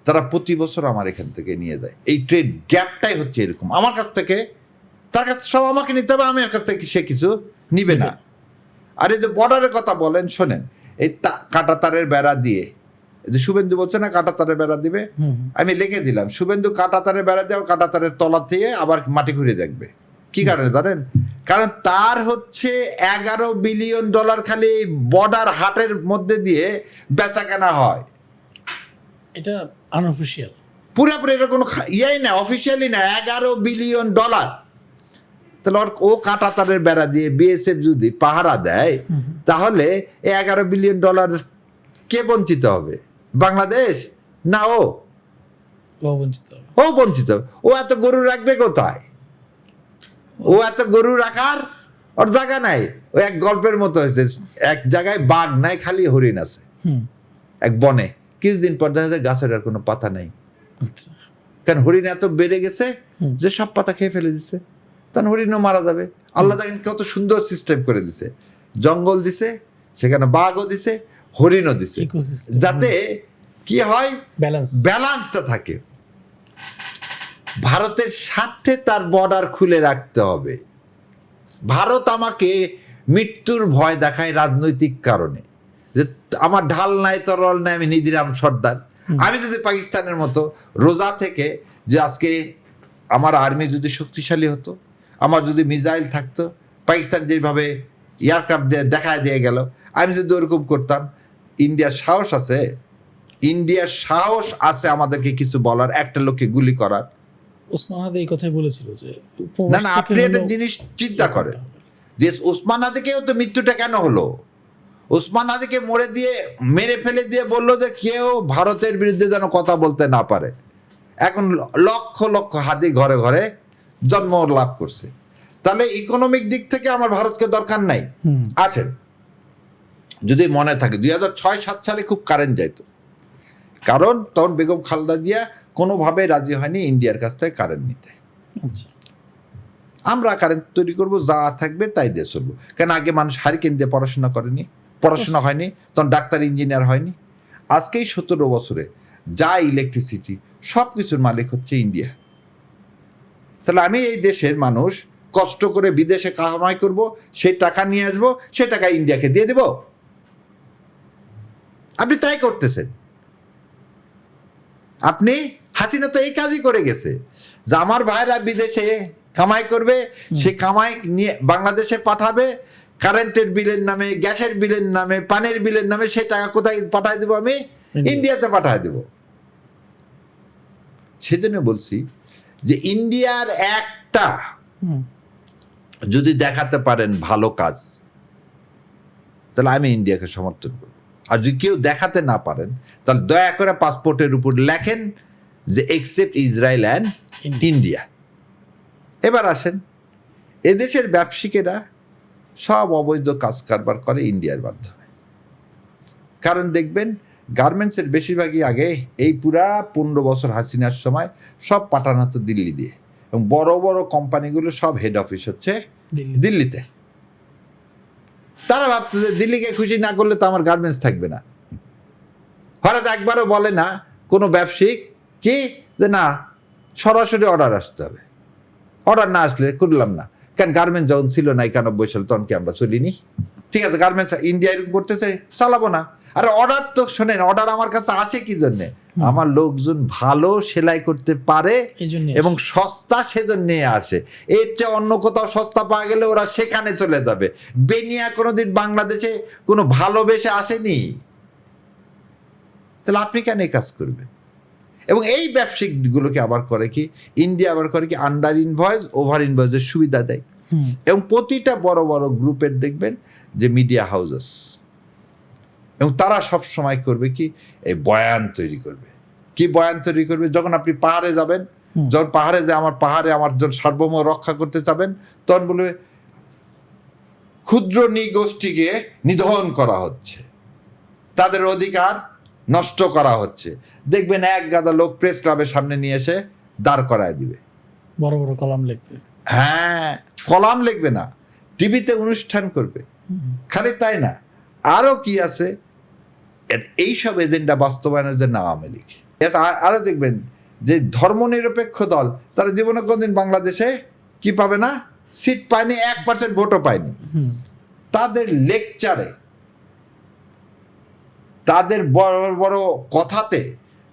তারা প্রতি বছর আমার এখান থেকে নিয়ে যায়। এই ট্রেড গ্যাপটাই হচ্ছে এরকম, আমার কাছ থেকে তার কাছে সব আমাকে নিতে হবে, আমার কাছ থেকে সে কিছু নিবে না। আর এই যে বর্ডারের কথা বলেন, শোনেন, এই কাঁটাতারের বেড়া দিয়ে, এই যে শুভেন্দু বলছে না কাঁটাতারের বেড়া দিবে, আমি লিখে দিলাম শুভেন্দু কাঁটাতারের বেড়া দেওয়া, কাঁটাতারের তলা থেকে আবার মাটি ঘুরে দেখবে। কি কারণে জানেন? কারণ তার হচ্ছে $11 বিলিয়ন খালি বর্ডার হাটের মধ্যে দিয়ে বেচা কেনা হয়। এটা আনঅফিশিয়াল, পুরোপুরি এটা কোনো ইয়াই না, অফিসিয়ালি না। $11 বিলিয়ন। তাহলে ও কাঁটাতারের বেড়া দিয়ে বিএসএফ যদি পাহারা দেয়, তাহলে $11 বিলিয়ন কে বঞ্চিত হবে? বাংলাদেশ না ও? ও বঞ্চিত হবে। ও এত গরু রাখবে কোথায়? ও এত গরু রাখার ওর জায়গা নাই। ও এক গল্পের মতো হয়েছে, এক জায়গায় বাঘ নাই, খালি হরিণ আছে এক বনে। কিছুদিন পর দেখা যায় গাছের আর কোনো পাতা নাই। কারণ হরিণ এত বেড়ে গেছে যে সব পাতা খেয়ে ফেলে দিচ্ছে, তখন হরিণও মারা যাবে। আল্লাহ দেখেন কত সুন্দর সিস্টেম করে দিছে, জঙ্গল দিছে, সেখানে বাঘও দিছে, হরিণও দিছে, যাতে কি হয়, ব্যালেন্সটা থাকে। ভারতের স্বার্থে তার বর্ডার খুলে রাখতে হবে। ভারত আমাকে মৃত্যুর ভয় দেখায় রাজনৈতিক কারণে, যে আমার ঢাল নাই, তরল নাই, আমি নিধিরাম সর্দার। আমি যদি পাকিস্তানের মতো রোজা থেকে, যে আজকে আমার আর্মি যদি শক্তিশালী হতো, আমার যদি মিসাইল থাকতো, পাকিস্তান যেভাবে এয়ারক্রাফট দিয়ে দেখায় দিয়ে গেল, আমি যদি ওরকম করতাম। ইন্ডিয়ার সাহস আছে, ইন্ডিয়ার সাহস আছে আমাদেরকে কিছু বলার, একটা লোককে গুলি করার। ওসমান হাদি এই কথাই বলেছিল যে না না, আপনি একটা জিনিস চিন্তা করেন যে ওসমান হাদিকেও তো মৃত্যুটা কেন হলো? ওসমান হাদিকে মেরে ফেলে দিয়ে বললো যে কেউ ভারতের বিরুদ্ধে যেন কথা বলতে না পারে। এখন লক্ষ লক্ষ হাদি ঘরে ঘরে জন্ম লাভ করছে। তাহলে ইকোনমিক দিক থেকে আমার ভারতকে দরকার নাই। আছেন যদি মনে থাকে 2006-07 সালে খুব কারেন্ট যাইতো, কারণ তখন বেগম খালেদা জিয়া কোনোভাবে রাজি হয়নি ইন্ডিয়ার কাছ থেকে কারেন্ট নিতে। আমরা কারেন্ট তৈরি করবো, যা থাকবে তাই দিয়ে চলবো। কেন আগে মানুষ হারিকেন দিয়ে পড়াশোনা হয়নি, তখন ডাক্তার ইঞ্জিনিয়ার হয়নি। আজকেই 17 বছরে যা ইলেকট্রিসিটি সব কিছুর মালিক হচ্ছে ইন্ডিয়া। তাহলে আমি এই দেশের মানুষ কষ্ট করে বিদেশে কামাই করব, সেই টাকা নিয়ে আসবো, সে টাকা ইন্ডিয়াকে দিয়ে দেব? আপনি তাই করতেছেন। আপনি হাসিনা তো এই কাজই করে গেছে, যে আমার ভাইরা বিদেশে কামাই করবে, সে কামাই নিয়ে বাংলাদেশে পাঠাবে, কারেন্টের বিলের নামে, গ্যাসের বিলের নামে, পানির বিলের নামে, সে টাকা কোথায় পাঠায় দেবো? আমি ইন্ডিয়াতে পাঠায় দেব। সেজন্য বলছি যে ইন্ডিয়ার একটা হুম, যদি দেখাতে পারেন ভালো কাজ, তাহলে আমি ইন্ডিয়াকে সমর্থন করব। আর যদি কেউ দেখাতে না পারেন, তাহলে দয়া করে পাসপোর্টের উপর লেখেন যে এক্সেপ্ট ইসরায়েল অ্যান্ড ইন্ডিয়া। এবার আসেন, এদেশের ব্যবসায়ীরা সব অবৈধ কাজ কারবার করে ইন্ডিয়ার মাধ্যমে। কারণ দেখবেন গার্মেন্টসের বেশিরভাগই আগে এই পুরা 15 বছর হাসিনার সময় সব পাঠানো হতো দিল্লি দিয়ে, এবং বড় বড় কোম্পানিগুলো সব হেড অফিস হচ্ছে দিল্লিতে। তারা ভাবতো যে দিল্লিকে খুশি না করলে তো আমার গার্মেন্টস থাকবে না। হঠাৎ একবারও বলে না কোনো ব্যবসায়িক কি যে না, সরাসরি অর্ডার আসতে হবে, অর্ডার না আসলে করলাম না। কেন, গার্মেন্টস যখন ছিল না 91 সালে, তখন কি আমরা চলিনি? ঠিক আছে, গার্মেন্টস ইন্ডিয়া এরকম করতেছে, চালাবো না। আর অর্ডার তো শোনেন, অর্ডার আমার কাছে আসে কি জন্যে? আমার লোকজন ভালো সেলাই করতে পারে এবং সস্তা, সেজন্য আসে। এর চেয়ে অন্য কোথাও সস্তা পাওয়া গেলে ওরা সেখানে চলে যাবে। বেনিয়া কোনোদিন বাংলাদেশে কোনো ভালোবেসে আসেনি, তাহলে আপনি কেন এই কাজ করবেন? এবং এই ব্যবসায়িকগুলোকে আবার করে কি, ইন্ডিয়া আবার করে কি, আন্ডার ইনভয়েস, ওভার ইনভয়েসের সুবিধা দেয়। এবং প্রতিটা বড় বড় গ্রুপের দেখবেন যে মিডিয়া হাউসেস, এবং তারা সব সময় করবে কি, এই বয়ান তৈরি করবে। কি বয়ান তৈরি করবে? যখন আপনি পাহাড়ে যাবেন, যখন পাহাড়ে যে আমার পাহাড়ে আমার যখন সার্বভৌম রক্ষা করতে চাবেন, তখন বলবে ক্ষুদ্র নৃগোষ্ঠীকে নিধন করা হচ্ছে, তাদের অধিকার নষ্ট করা হচ্ছে। দেখবেন এক গাদা লোক প্রেস ক্লাবের সামনে নিয়ে এসে দাঁড় করায় দিবে, বড় বড় কলাম লিখবে। হ্যাঁ, কলাম লিখবে না, টিভিতে অনুষ্ঠান করবে। খালি তাই না, আরও কি আছে, এইসব এজেন্ডা বাস্তবায়নের জন্য আওয়ামী লীগ। আরও দেখবেন যে ধর্মনিরপেক্ষ দল, তারা জীবনে কোনদিন বাংলাদেশে কি পাবে না, সিট পায়নি, 1% ভোটও পায়নি। তাদের লেকচারে, তাদের বড় বড় কথাতে,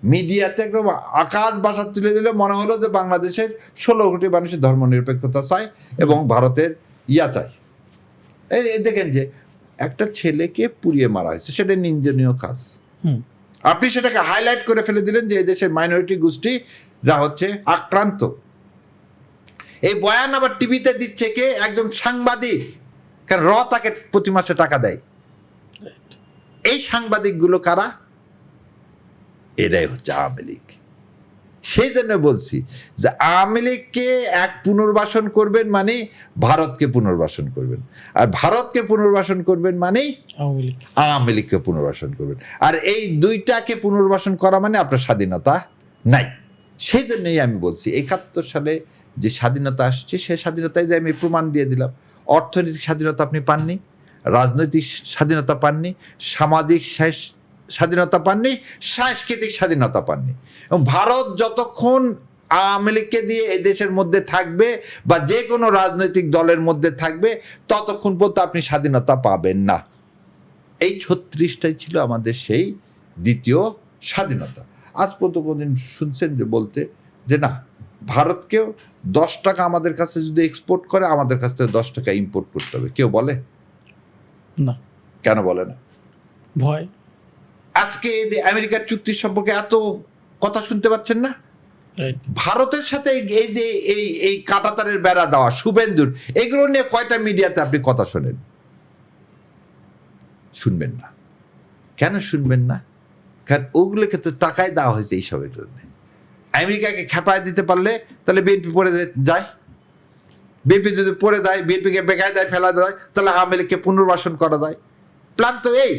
মিডিয়াতে একদম আকাশ বাসা তুলে দিলে মনে হলো যে বাংলাদেশের 16 কোটি মানুষের ধর্মনিরপেক্ষতা চায় এবং ভারতের চায়। এই দেখেন যে একটা ছেলেকে পুড়িয়ে মারা হয়েছে, সেটা নিন্দনীয় কাজ। আপনি সেটাকে হাইলাইট করে ফেলে দিলেন যে এই দেশের মাইনরিটি গোষ্ঠীরা হচ্ছে আক্রান্ত। এই বয়ান আবার টিভিতে দিচ্ছে কে? একজন সাংবাদিক। কারণ তাকে প্রতি মাসে টাকা দেয়। এই সাংবাদিকগুলো কারা? এরাই হচ্ছে আওয়ামী লীগ। সেই জন্য বলছি যে আওয়ামী লীগকে পুনর্বাসন করবেন মানে ভারতকে পুনর্বাসন করবেন, আর ভারতকে পুনর্বাসন করবেন মানে আওয়ামী লীগকে পুনর্বাসন করবেন। আর এই দুইটাকে পুনর্বাসন করা মানে আপনার স্বাধীনতা নাই। সেই জন্যই আমি বলছি 71 সালে যে স্বাধীনতা আসছে, সেই স্বাধীনতায় যে আমি প্রমাণ দিয়ে দিলাম। অর্থনৈতিক স্বাধীনতা আপনি পাননি, রাজনৈতিক স্বাধীনতা পাননি, সামাজিক স্বাধীনতা পাননি, সাংস্কৃতিক স্বাধীনতা পাননি। এবং ভারত যতক্ষণ আওয়ামী লীগকে দিয়ে এই দেশের মধ্যে থাকবে বা যে কোনো রাজনৈতিক দলের মধ্যে থাকবে, ততক্ষণ পর্যন্ত আপনি স্বাধীনতা পাবেন না। এই 36টাই ছিল আমাদের সেই দ্বিতীয় স্বাধীনতা। আজ পর্যন্ত কোনদিন শুনছেন যে বলতে যে না, ভারতকেও 10 টাকা আমাদের কাছে যদি এক্সপোর্ট করে, আমাদের কাছ থেকে 10 টাকা ইম্পোর্ট করতে হবে? কেউ বলে না। কেন বলে না? ভয়। আজকে আমেরিকার চুক্তির সম্পর্কে এত কথা শুনতে পাচ্ছেন না? ভারতের সাথে এই যে এই কাঁটাতারের বেড়া দেওয়া, শুভেন্দুর, এগুলো নিয়ে কয়টা মিডিয়াতে আপনি কথা শোনেন? শুনবেন না। কেন শুনবেন না? কারণ ওগুলোকে তো টাকায় দেওয়া হয়েছে এইসবের জন্য। আমেরিকাকে খেপায় দিতে পারলে তাহলে বিএনপি পড়ে যায়। বিএনপি যদি পড়ে যায়, বিএনপিকে বেকায়দায় ফেলা যায়, তাহলে আওয়ামী লীগকে পুনর্বাসন করা যায়। প্ল্যান তো এই।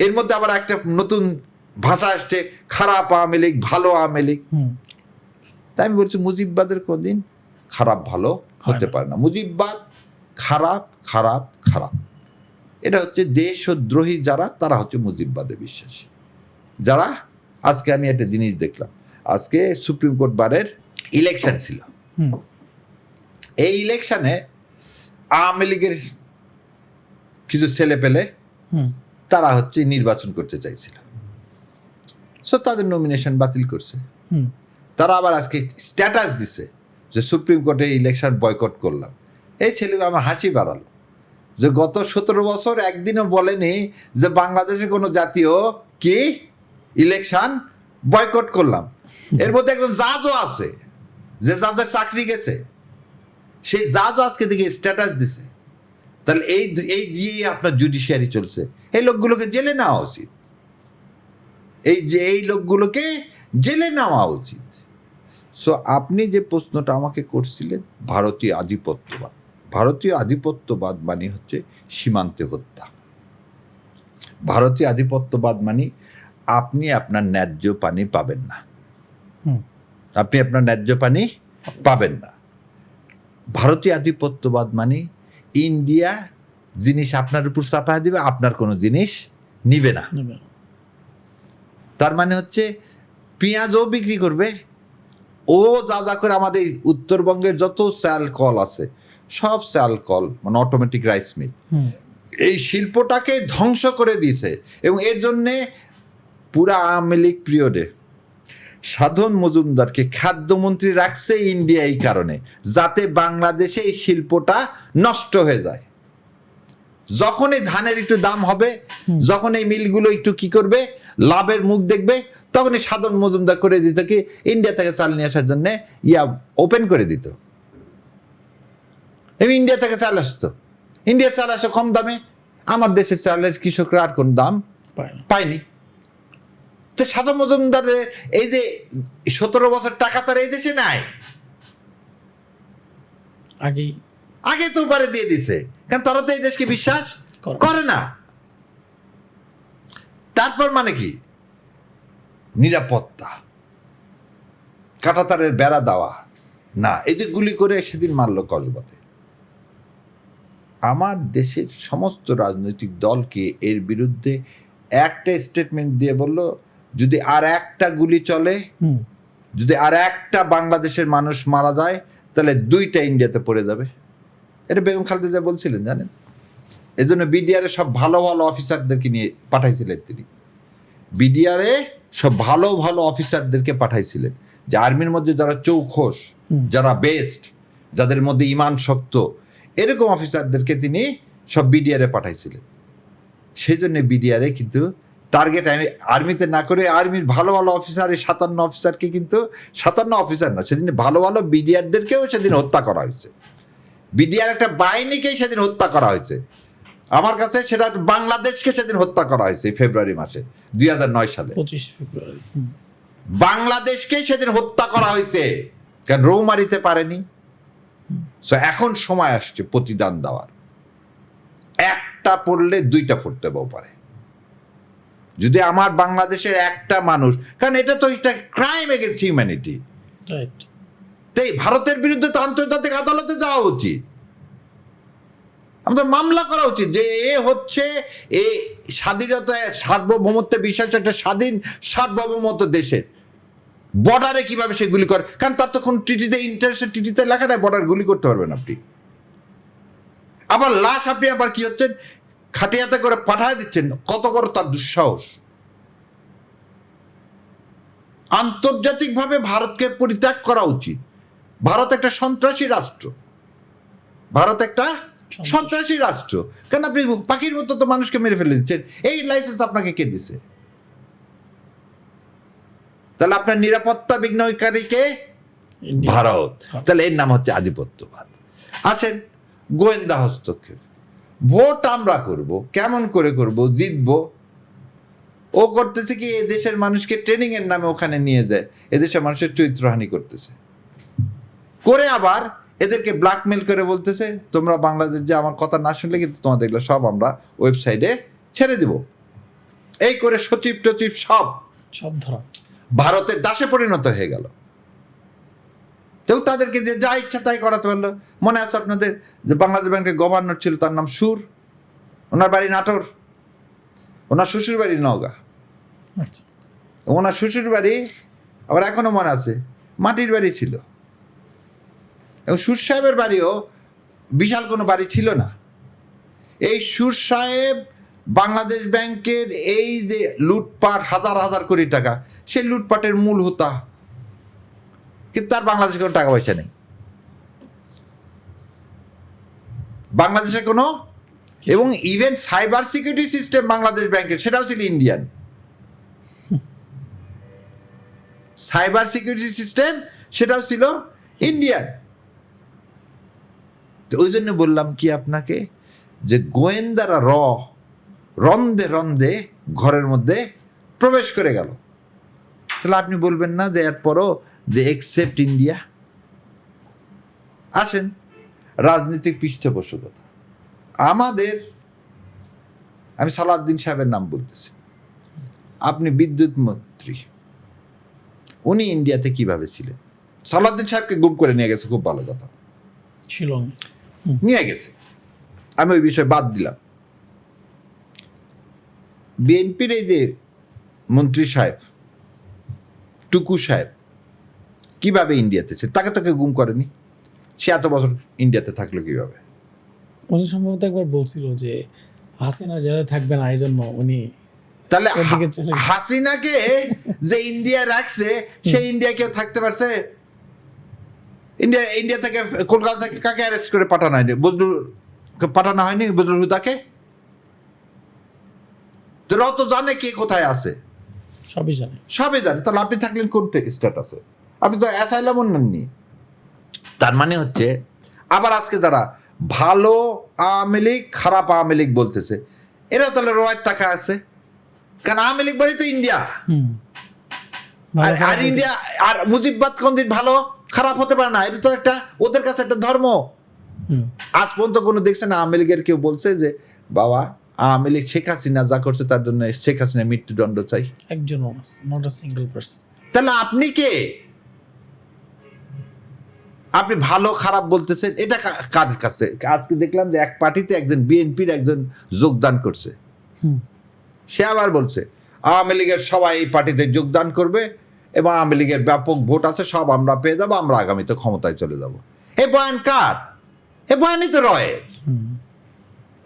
এর মধ্যে আবার একটা নতুন ভাষা আসছে, খারাপ আওয়ামী লীগ, ভালো আওয়ামী লীগ। তাই আমি বলছি মুজিববাদের কোনদিন খারাপ ভালো হতে পারে না। মুজিববাদ খারাপ খারাপ খারাপ। এটা হচ্ছে দেশদ্রোহী যারা, তারা হচ্ছে মুজিববাদে বিশ্বাসী। যারা, আজকে আমি একটা জিনিস দেখলাম, আজকে সুপ্রিম কোর্ট বারের ইলেকশন ছিল। এই ইলেকশনে আওয়ামী লীগের কিছু ছেলে পেলে তারা হচ্ছে নির্বাচন করতে চাইছিল, সো তাদের নমিনেশন বাতিল করছে। তারা আবার আজকে স্ট্যাটাস দিছে যে সুপ্রিম কোর্টে ইলেকশন বয়কট করলাম। এই ছেলেগুলো আমার হাসি বাড়ালো যে গত 17 বছর একদিনও বলেনি যে বাংলাদেশে কোনো জাতীয় কি ইলেকশন বয়কট করলাম। এর মধ্যে একজন জাজও আছে, যে জাজের চাকরি গেছে, সেই জাজও আজকে দিকে স্ট্যাটাস দিছে। তাহলে এই দিয়েই আপনার জুডিশিয়ারি চলছে। এই লোকগুলোকে জেলে নেওয়া উচিত, এই লোকগুলোকে জেলে নেওয়া উচিত। সো আপনি যে প্রশ্নটা আমাকে করছিলেন, ভারতীয় আধিপত্যবাদ, ভারতীয় আধিপত্যবাদ মানে হচ্ছে সীমান্তে হত্যা। ভারতীয় আধিপত্যবাদ মানে আপনি আপনার ন্যায্য পানি পাবেন না, আপনি আপনার ন্যায্য পানি পাবেন না। ভারতীয় আধিপত্যবাদ মানে ইন্ডিয়া জিনিস আপনার উপর চাপায় দিবে, আপনার কোনো জিনিস নিবে না। তার মানে হচ্ছে পেঁয়াজও বিক্রি করবে, ও যা করে আমাদের উত্তরবঙ্গের যত চাল কল আছে, সব চাল কল মানে অটোমেটিক রাইস মিল, এই শিল্পটাকে ধ্বংস করে দিয়েছে। এবং এর জন্যে পুরা আওয়ামী লীগ পিরিয়ডে সাধন মজুমদারকে খাদ্যমন্ত্রী রাখছে ইন্ডিয়া এই কারণে, যাতে বাংলাদেশে এই শিল্পটা নষ্ট হয়ে যায়। যখন এই ধানের একটু দাম হবে, যখন এই মিলগুলো একটু কি করবে, লাভের মুখ দেখবে, তখন এই সাধন মজুমদার করে দিত কি, ইন্ডিয়া থেকে চাল নিয়ে আসার জন্য ওপেন করে দিত। এবং ইন্ডিয়া থেকে চাল আসতো, ইন্ডিয়ার চাল আসে কম দামে, আমার দেশের চালের কৃষকরা আর কোন দাম পায়নি। তো সাধন মজুমদারের এই যে 17 বছর টাকা তার এই দেশে নাই, আগে তো উপরে দিয়ে দিছে, কারণ তারা তো এই দেশকে বিশ্বাস করে না। তারপর মানে কি, নিরাপত্তা, কাঁটাতারের বেড়া দেওয়া না, এই যে গুলি করে সেদিন মারল কসবাতে। আমার দেশের সমস্ত রাজনৈতিক দলকে এর বিরুদ্ধে একটা স্টেটমেন্ট দিয়ে বলল, যদি আর একটা গুলি চলে, যদি আর একটা বাংলাদেশের মানুষ মারা যায়, তাহলে 2টা ইন্ডিয়াতে পড়ে যাবে। এটা বেগম খালেদা বলছিলেন, জানেন? এজন্য বিডিআরে সব ভালো ভালো অফিসারদেরকে নিয়ে পাঠাইছিলেন তিনি। বিডিআরে সব ভালো ভালো অফিসারদেরকে পাঠাইছিলেন, যে আর্মির মধ্যে যারা চৌখস, যারা বেস্ট, যাদের মধ্যে ইমান শক্ত, এরকম অফিসারদেরকে তিনি সব বিডিআরে পাঠাইছিলেন। সেই জন্য বিডিআরে কিন্তু টার্গেট আর্মিতে না করে আর্মির ভালো ভালো অফিসার, এই 57 অফিসারকে কিন্তু 57 অফিসার না, সেদিন ভালো ভালো বিডিআরদেরকেও সেদিন হত্যা করা হয়েছে। বিডিআর একটা বাহিনীকেই সেদিন হত্যা করা হয়েছে। আমার কাছে সেটা বাংলাদেশকে সেদিন হত্যা করা হয়েছে ফেব্রুয়ারি মাসে 2009 সালে, 25 ফেব্রুয়ারি বাংলাদেশকে সেদিন হত্যা করা হয়েছে, কারণ রৌ মারিতে পারেনি। সো এখন সময় আসছে প্রতিদান দেওয়ার। একটা পড়লে 2টা পড়তে পারে, যদি আমার বাংলাদেশের একটা মানুষ, কারণ এটা তো একটা ক্রাইম এগেইনস্ট হিউম্যানিটি। তাই ভারতের বিরুদ্ধে তো আন্তর্জাতিক আদালতে যাওয়া উচিত, আমাদের মামলা করা উচিত, যে এ হচ্ছে এই স্বাধীনতা সার্বভৌমত্বে বিশ্বাস, একটা স্বাধীন সার্বভৌমত্ব দেশের বর্ডারে কিভাবে সে গুলি করে, কারণ তার তো কোন ট্রিটিতে, ইন্টারন্যাশনাল ট্রিটিতে লেখা নাই বর্ডার গুলি করতে পারবেন আপনি। আবার লাশ আপনি আবার কি হচ্ছেন, খাটিয়াতে করে পাঠায় দিচ্ছেন, কত বড় তার দুঃসাহস। আন্তর্জাতিকভাবে ভারতকে পরিত্যাগ করা উচিত। ভারত একটা সন্ত্রাসী রাষ্ট্র, ভারত একটা সন্ত্রাসী রাষ্ট্র। কেন আপনি পাখির মতো তো মানুষকে মেরে ফেলে দিচ্ছেন, এই লাইসেন্স আপনাকে কে দিছে? তাহলে আপনার নিরাপত্তা বিঘ্নকারীকে ভারত, তাহলে এর নাম হচ্ছে আধিপত্যবাদ। আসেন, গোয়েন্দা হস্তক্ষেপ। ভোট আমরা করব, কেমন করে করব, জিতব। ও করতেছে কি, এ দেশের মানুষকে ট্রেনিং এর নামে ওখানে নিয়ে যায়, এদেশের মানুষের চরিত্রহানি করতেছে, করে আবার এদেরকে ব্ল্যাকমেল করে বলতেছে, তোমরা বাংলাদেশ যে আমার কথা না শুনলে কিন্তু তোমাদের এগুলো সব আমরা ওয়েবসাইটে ছেড়ে দিব। এই করে সচিব টচিব সব ধরা ভারতের দাসে পরিণত হয়ে গেল। কেউ তাদেরকে যে যা ইচ্ছা তাই করাতে পারলো। মনে আছে আপনাদের যে বাংলাদেশ ব্যাংকের গভর্নর ছিল, তার নাম সুর, ওনার বাড়ি নাটোর, ওনার শ্বশুর বাড়ি নওগাঁ। আচ্ছা, ওনার শ্বশুর বাড়ি আবার এখনো মনে আছে মাটির বাড়ি ছিল। এবং সুর সাহেবের বাড়িও বিশাল কোনো বাড়ি ছিল না। এই সুর সাহেব বাংলাদেশ ব্যাংকের এই যে লুটপাট, হাজার হাজার কোটি টাকা, সেই লুটপাটের মূল হোতা, কিন্তু তার বাংলাদেশে কোনো টাকা পয়সা নেই, বাংলাদেশে কোনো, এবং even cyber security system Bangladesh ব্যাংকের সেটাও ছিল ইন্ডিয়ান। সাইবার সিকিউরিটি সিস্টেম সেটাও ছিল ইন্ডিয়ান। তো ওই জন্য বললাম কি আপনাকে যে গোয়েন্দারা রন্দে রন্দে ঘরের মধ্যে প্রবেশ করে গেল। তাহলে আপনি বলবেন না যে এরপরও যে এক্সেপ্ট ইন্ডিয়া। আসেন রাজনৈতিক পৃষ্ঠপোষকতা। আমি সালাউদ্দিন সাহেবের নাম বলতেছি, আপনি বিদ্যুৎ মন্ত্রী, উনি ইন্ডিয়াতে কিভাবে ছিলেন? সালাউদ্দিন সাহেবকে গুম করে নিয়ে গেছে, খুব ভালো কথা, ছিল নিয়ে গেছে, আমি ওই বিষয়ে বাদ দিলাম। বিএনপির এই যে মন্ত্রী সাহেব টুকু সাহেব কিভাবে ইন্ডিয়াতে ছিল? তাকে তো কেউ গুম করেনি, সে এত বছর ইন্ডিয়াতে থাকলো কিভাবে? উনি সম্ভবত একবার বলছিল যে হাসিনা যারা থাকবে না এই জন্য উনি তাহলে ওদিকে চলে গেছে। হাসিনাকে যে ইন্ডিয়া রাখছে সেই ইন্ডিয়া কেউ থাকতে পারছে? ইন্ডিয়া থেকে কলকাতা থেকে কাকে অ্যারেস্ট করে পাঠানো হয়নি? পাঠানো হয়নি বজলুল হুদাকে? তোরাও তো জানে কে কোথায় আছে, সবই জানে। তাহলে আপনি থাকলেন কোন স্ট্যাটাসে? আপনি তো অ্যাসাইলামও নেননি। তার মানে হচ্ছে আবার আজকে যারা ভালো আওয়ামী লীগ খারাপ আওয়ামী লীগ বলতেছে, এরা তাহলে রয়ের টাকা আছে, কারণ আওয়ামী লীগ মানে তো ইন্ডিয়া। আর ইন্ডিয়া আর মুজিববাদ কোনদিন ভালো খারাপ হতে পারে না, এটা তো একটা ওদের কাছে একটা ধর্ম। আজ পর্যন্ত কোনো দেখছেন আওয়ামী লীগের কেউ বলছে যে বাবা আওয়ামী লীগ শেখ হাসিনা যা করছে তার জন্য শেখ হাসিনা মৃত্যুদণ্ড চাই? একজনও নট আ সিঙ্গেল পারসন। তাহলে আপনি কে? আপনি ভালো খারাপ বলতেছেন, এটা কার কাছে? আজকে দেখলাম যে এক পার্টিতে একজন বিএনপির একজন যোগদান করছে, সে আবার বলছে আওয়ামী লীগের সবাই এই পার্টিতে যোগদান করবে এবং আওয়ামী লীগের ব্যাপক ভোট আছে, সব আমরা পেয়ে যাবো, আমরা আগামীতে ক্ষমতায় চলে যাব। এ বয়ান কার? এ বয়ানই তো রয়।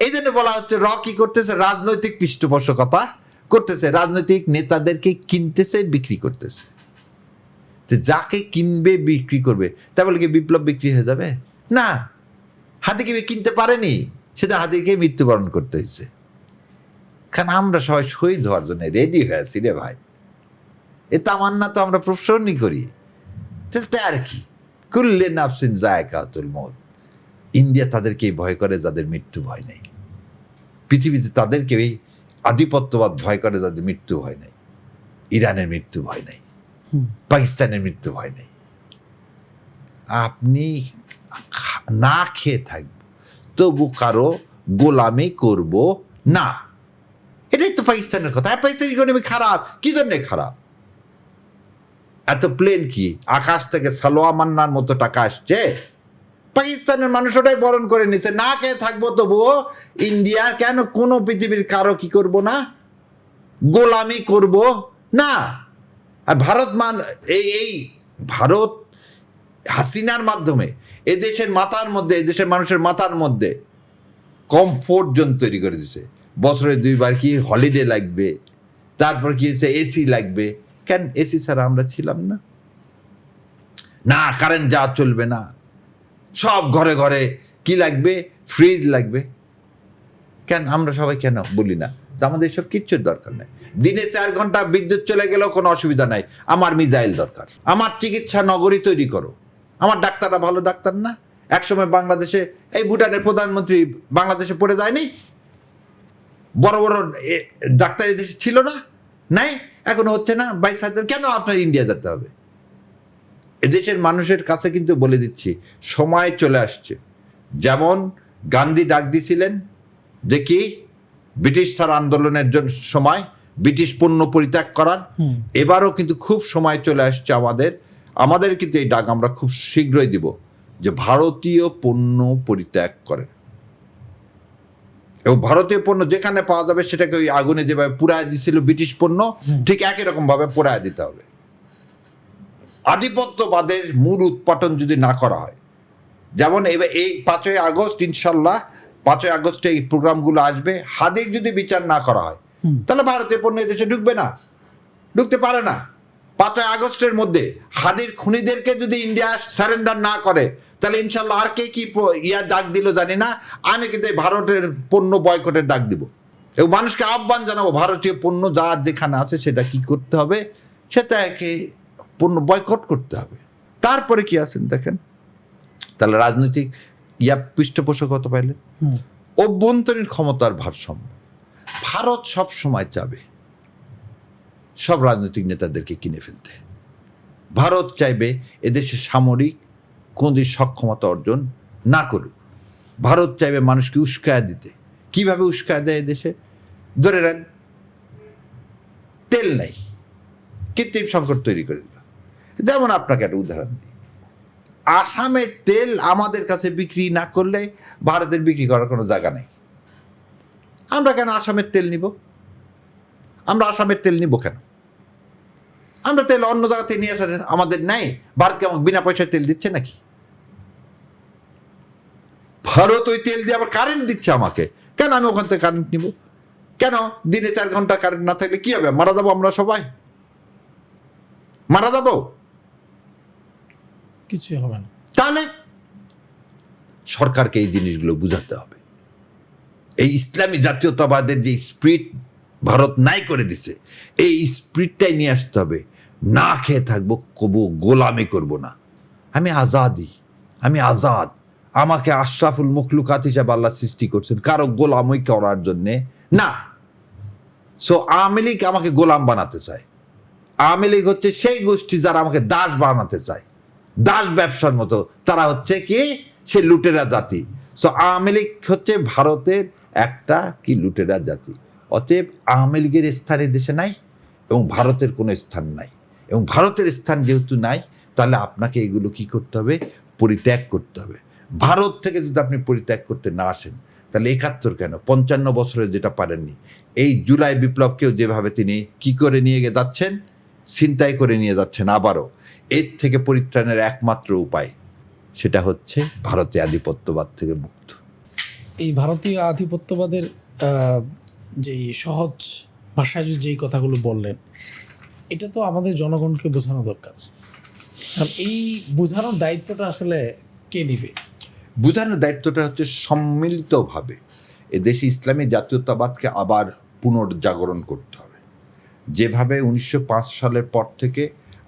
এই জন্য বলা হচ্ছে কি করতেছে? রাজনৈতিক পৃষ্ঠপোষকতা করতেছে, রাজনৈতিক নেতাদেরকে কিনতেছে, বিক্রি করতেছে। যাকে কিনবে বিক্রি করবে, তা বলে কি বিপ্লব বিক্রি হয়ে যাবে? না, হাতিকে কিনতে পারেনি, সেটা হাতিকে মৃত্যুবরণ করতে হয়েছে। কারণ আমরা সবাই শহীদ হওয়ার জন্য রেডি হয়ে আছি রে ভাই। এ তামান্না তো আমরা প্রফেশনই করি। তাহলে আর কি, কুল্লে নাফসিন যায়কাতুল মউত। ইন্ডিয়া তাদেরকেই ভয় করে যাদের মৃত্যু ভয় নেই। পৃথিবীতে তাদেরকেই আধিপত্যবাদ ভয় করে যাদের মৃত্যু ভয় নেই। ইরানের মৃত্যু ভয় নেই, পাকিস্তানের মৃত্যু ভয় নেই। আপনি না খেয়ে থাকবো তবু কারো গোলামি করব না, এটাই তো পাকিস্তানের কথা। পাকিস্তান ইকোনমি খারাপ, কি জন্য খারাপ? এত প্লেন কি আকাশ থেকে সালোয়া মান্নার মতো টাকা আসছে? পাকিস্তানের মানুষ ওটাই বরণ করে নিছে। না খেয়ে থাকবো তবুও ইন্ডিয়ার কেন কোনো পৃথিবীর কারো কি করব না, গোলামি করব না। আর ভারত এই ভারত হাসিনার মাধ্যমে এদেশের মাথার মধ্যে, এদেশের মানুষের মাথার মধ্যে কমফোর্ট জোন তৈরি করে দিছে। বছরে 2 বার কি হলিডে লাগবে, তারপর কি হচ্ছে এসি লাগবে। কেন এসি ছাড়া আমরা ছিলাম না? না কারেন্ট যা চলবে না, সব ঘরে ঘরে কি লাগবে, ফ্রিজ লাগবে। কেন আমরা সবাই কেন বলি না যে আমাদের এসব কিচ্ছুর দরকার নেই? দিনে 4 ঘন্টা বিদ্যুৎ চলে গেলেও কোনো অসুবিধা নাই, আমার মিসাইল দরকার, আমার চিকিৎসা নগরী তৈরি করো, আমার ডাক্তাররা ভালো ডাক্তার না? একসময় বাংলাদেশে এই ভুটানের প্রধানমন্ত্রী বাংলাদেশে পড়ে যায়নি? বড় বড় ডাক্তার এই দেশে ছিল না? নাই, এখনো হচ্ছে না। 22,000 কেন আপনার ইন্ডিয়া যেতে হবে? এদেশের মানুষের কাছে কিন্তু বলে দিচ্ছি, সময় চলে আসছে। যেমন গান্ধী ডাক দিয়েছিলেন যে কি ব্রিটিশ ছাড় আন্দোলনের জন্য সময় ব্রিটিশ পণ্য পরিত্যাগ করার, এবারও কিন্তু খুব সময় চলে আসছে আমাদের কিন্তু এই ডাক আমরা খুব শীঘ্রই দিব যে ভারতীয় পণ্য পরিত্যাগ করেন। এবং ভারতীয় পণ্য যেখানে পাওয়া যাবে সেটাকে ওই আগুনে যেভাবে পুড়ায় দিছিল ব্রিটিশ পণ্য, ঠিক একই রকম ভাবে পুড়ায় দিতে হবে। আধিপত্যবাদের মূল উৎপাটন যদি না করা হয়, যেমন এই 5ই আগস্ট ইনশাল্লাহ 5ই আগস্টে এই প্রোগ্রামগুলো আসবে, হাদির যদি বিচার না করা হয় তাহলে ভারতীয় পণ্য এদেশে ঢুকবে না, ঢুকতে পারে না। 5ই আগস্টের মধ্যে হাদির খুনিদেরকে যদি ইন্ডিয়া সারেন্ডার না করে তাহলে ইনশাল্লাহ আর কে কি ডাক দিল জানি না, আমি কিন্তু ভারতের পণ্য বয়কটের ডাক দিব এবং মানুষকে আহ্বান জানাবো ভারতীয় পণ্য যার যেখানে আছে সেটা কি করতে হবে, সেটাকে পণ্য বয়কট করতে হবে। তারপরে কি আছেন দেখেন, তাহলে রাজনৈতিক পৃষ্ঠপোষকতা পাইলেন। অভ্যন্তরীণ ক্ষমতার ভারসাম্য ভারত সব সময় চাবে সব রাজনৈতিক নেতাদেরকে কিনে ফেলতে। ভারত চাইবে এদেশে সামরিক কোন সক্ষমতা অর্জন না করুক। ভারত চাইবে মানুষকে উস্কায়া দিতে। কিভাবে উস্কায়া দেয় এদেশে? ধরে নেন তেল নাই, কৃত্রিম সংকট তৈরি করে দিল। যেমন আপনাকে একটা উদাহরণ দিই, আসামের তেল আমাদের কাছে বিক্রি না করলে ভারতের বিক্রি করার কোনো জায়গা নেই। আমরা কেন আসামের তেল নিব? আমরা আসামের তেল নিব কেন? আমরা তেল অন্য জায়গাতে নিয়ে আসা আমাদের নেই। ভারতকে আমাকে বিনা পয়সায় তেল দিচ্ছে নাকি? ভারত ওই তেল দিয়ে আবার কারেন্ট দিচ্ছে আমাকে, কেন আমি ওখান থেকে কারেন্ট নিব? কেন দিনে 4 ঘন্টা কারেন্ট না থাকলে কি হবে? মারা যাবো আমরা সবাই, মারা যাবো, কিছুই হবে না। তাহলে সরকারকে এই জিনিসগুলো বুঝাতে হবে। এই ইসলামী জাতীয়তাবাদের যে স্পিরিট ভারত নাই করে দিছে, এই স্পিরিটটাই নিয়ে আসতে হবে। না খেয়ে থাকবো, কবু গোলামি করব না। আমি আজাদি, আমি আজাদ। আমাকে আশরাফুল মখলুকাত হিসাবে আল্লাহ সৃষ্টি করছেন, কারো গোলামি করার জন্যে না। সো আওয়ামী লীগ আমাকে গোলাম বানাতে চায়। আওয়ামী লীগ হচ্ছে সেই গোষ্ঠী যারা আমাকে দাস বানাতে চায়, দাস ব্যবসার মতো। তারা হচ্ছে কি? সে লুটেরা জাতি। সো আওয়ামী লীগ হচ্ছে ভারতের একটা কি লুটেরা জাতি। অতএব আওয়ামী লীগের স্থান এই দেশে নাই এবং ভারতের কোনো স্থান নাই। এবং ভারতের স্থান যেহেতু নাই, তাহলে আপনাকে এগুলো কি করতে হবে? পরিত্যাগ করতে হবে। ভারত থেকে যদি আপনি পরিত্যাগ করতে না আসেন, তাহলে 71 কেন 55 বছরে যেটা পারেননি, এই জুলাই বিপ্লবকেও যেভাবে তিনি কি করে নিয়ে যাচ্ছেন, ছিনতাই করে নিয়ে যাচ্ছেন আবারও। এর থেকে পরিত্রাণের একমাত্র উপায় সেটা হচ্ছে ভারতীয় আধিপত্যবাদ থেকে মুক্ত। এই ভারতীয় আধিপত্যবাদের যেই সহজ ভাষায় যেই কথাগুলো বললেন, এটা তো আমাদের জনগণকে বোঝানো দরকার। কারণ এই বোঝানোর দায়িত্বটা আসলে কে নেবে? বোঝানোর দায়িত্বটা হচ্ছে সম্মিলিতভাবে এদেশে ইসলামী জাতীয়তাবাদকে আবার পুনর্জাগরণ করতে হবে। যেভাবে 1905 সালের পর থেকে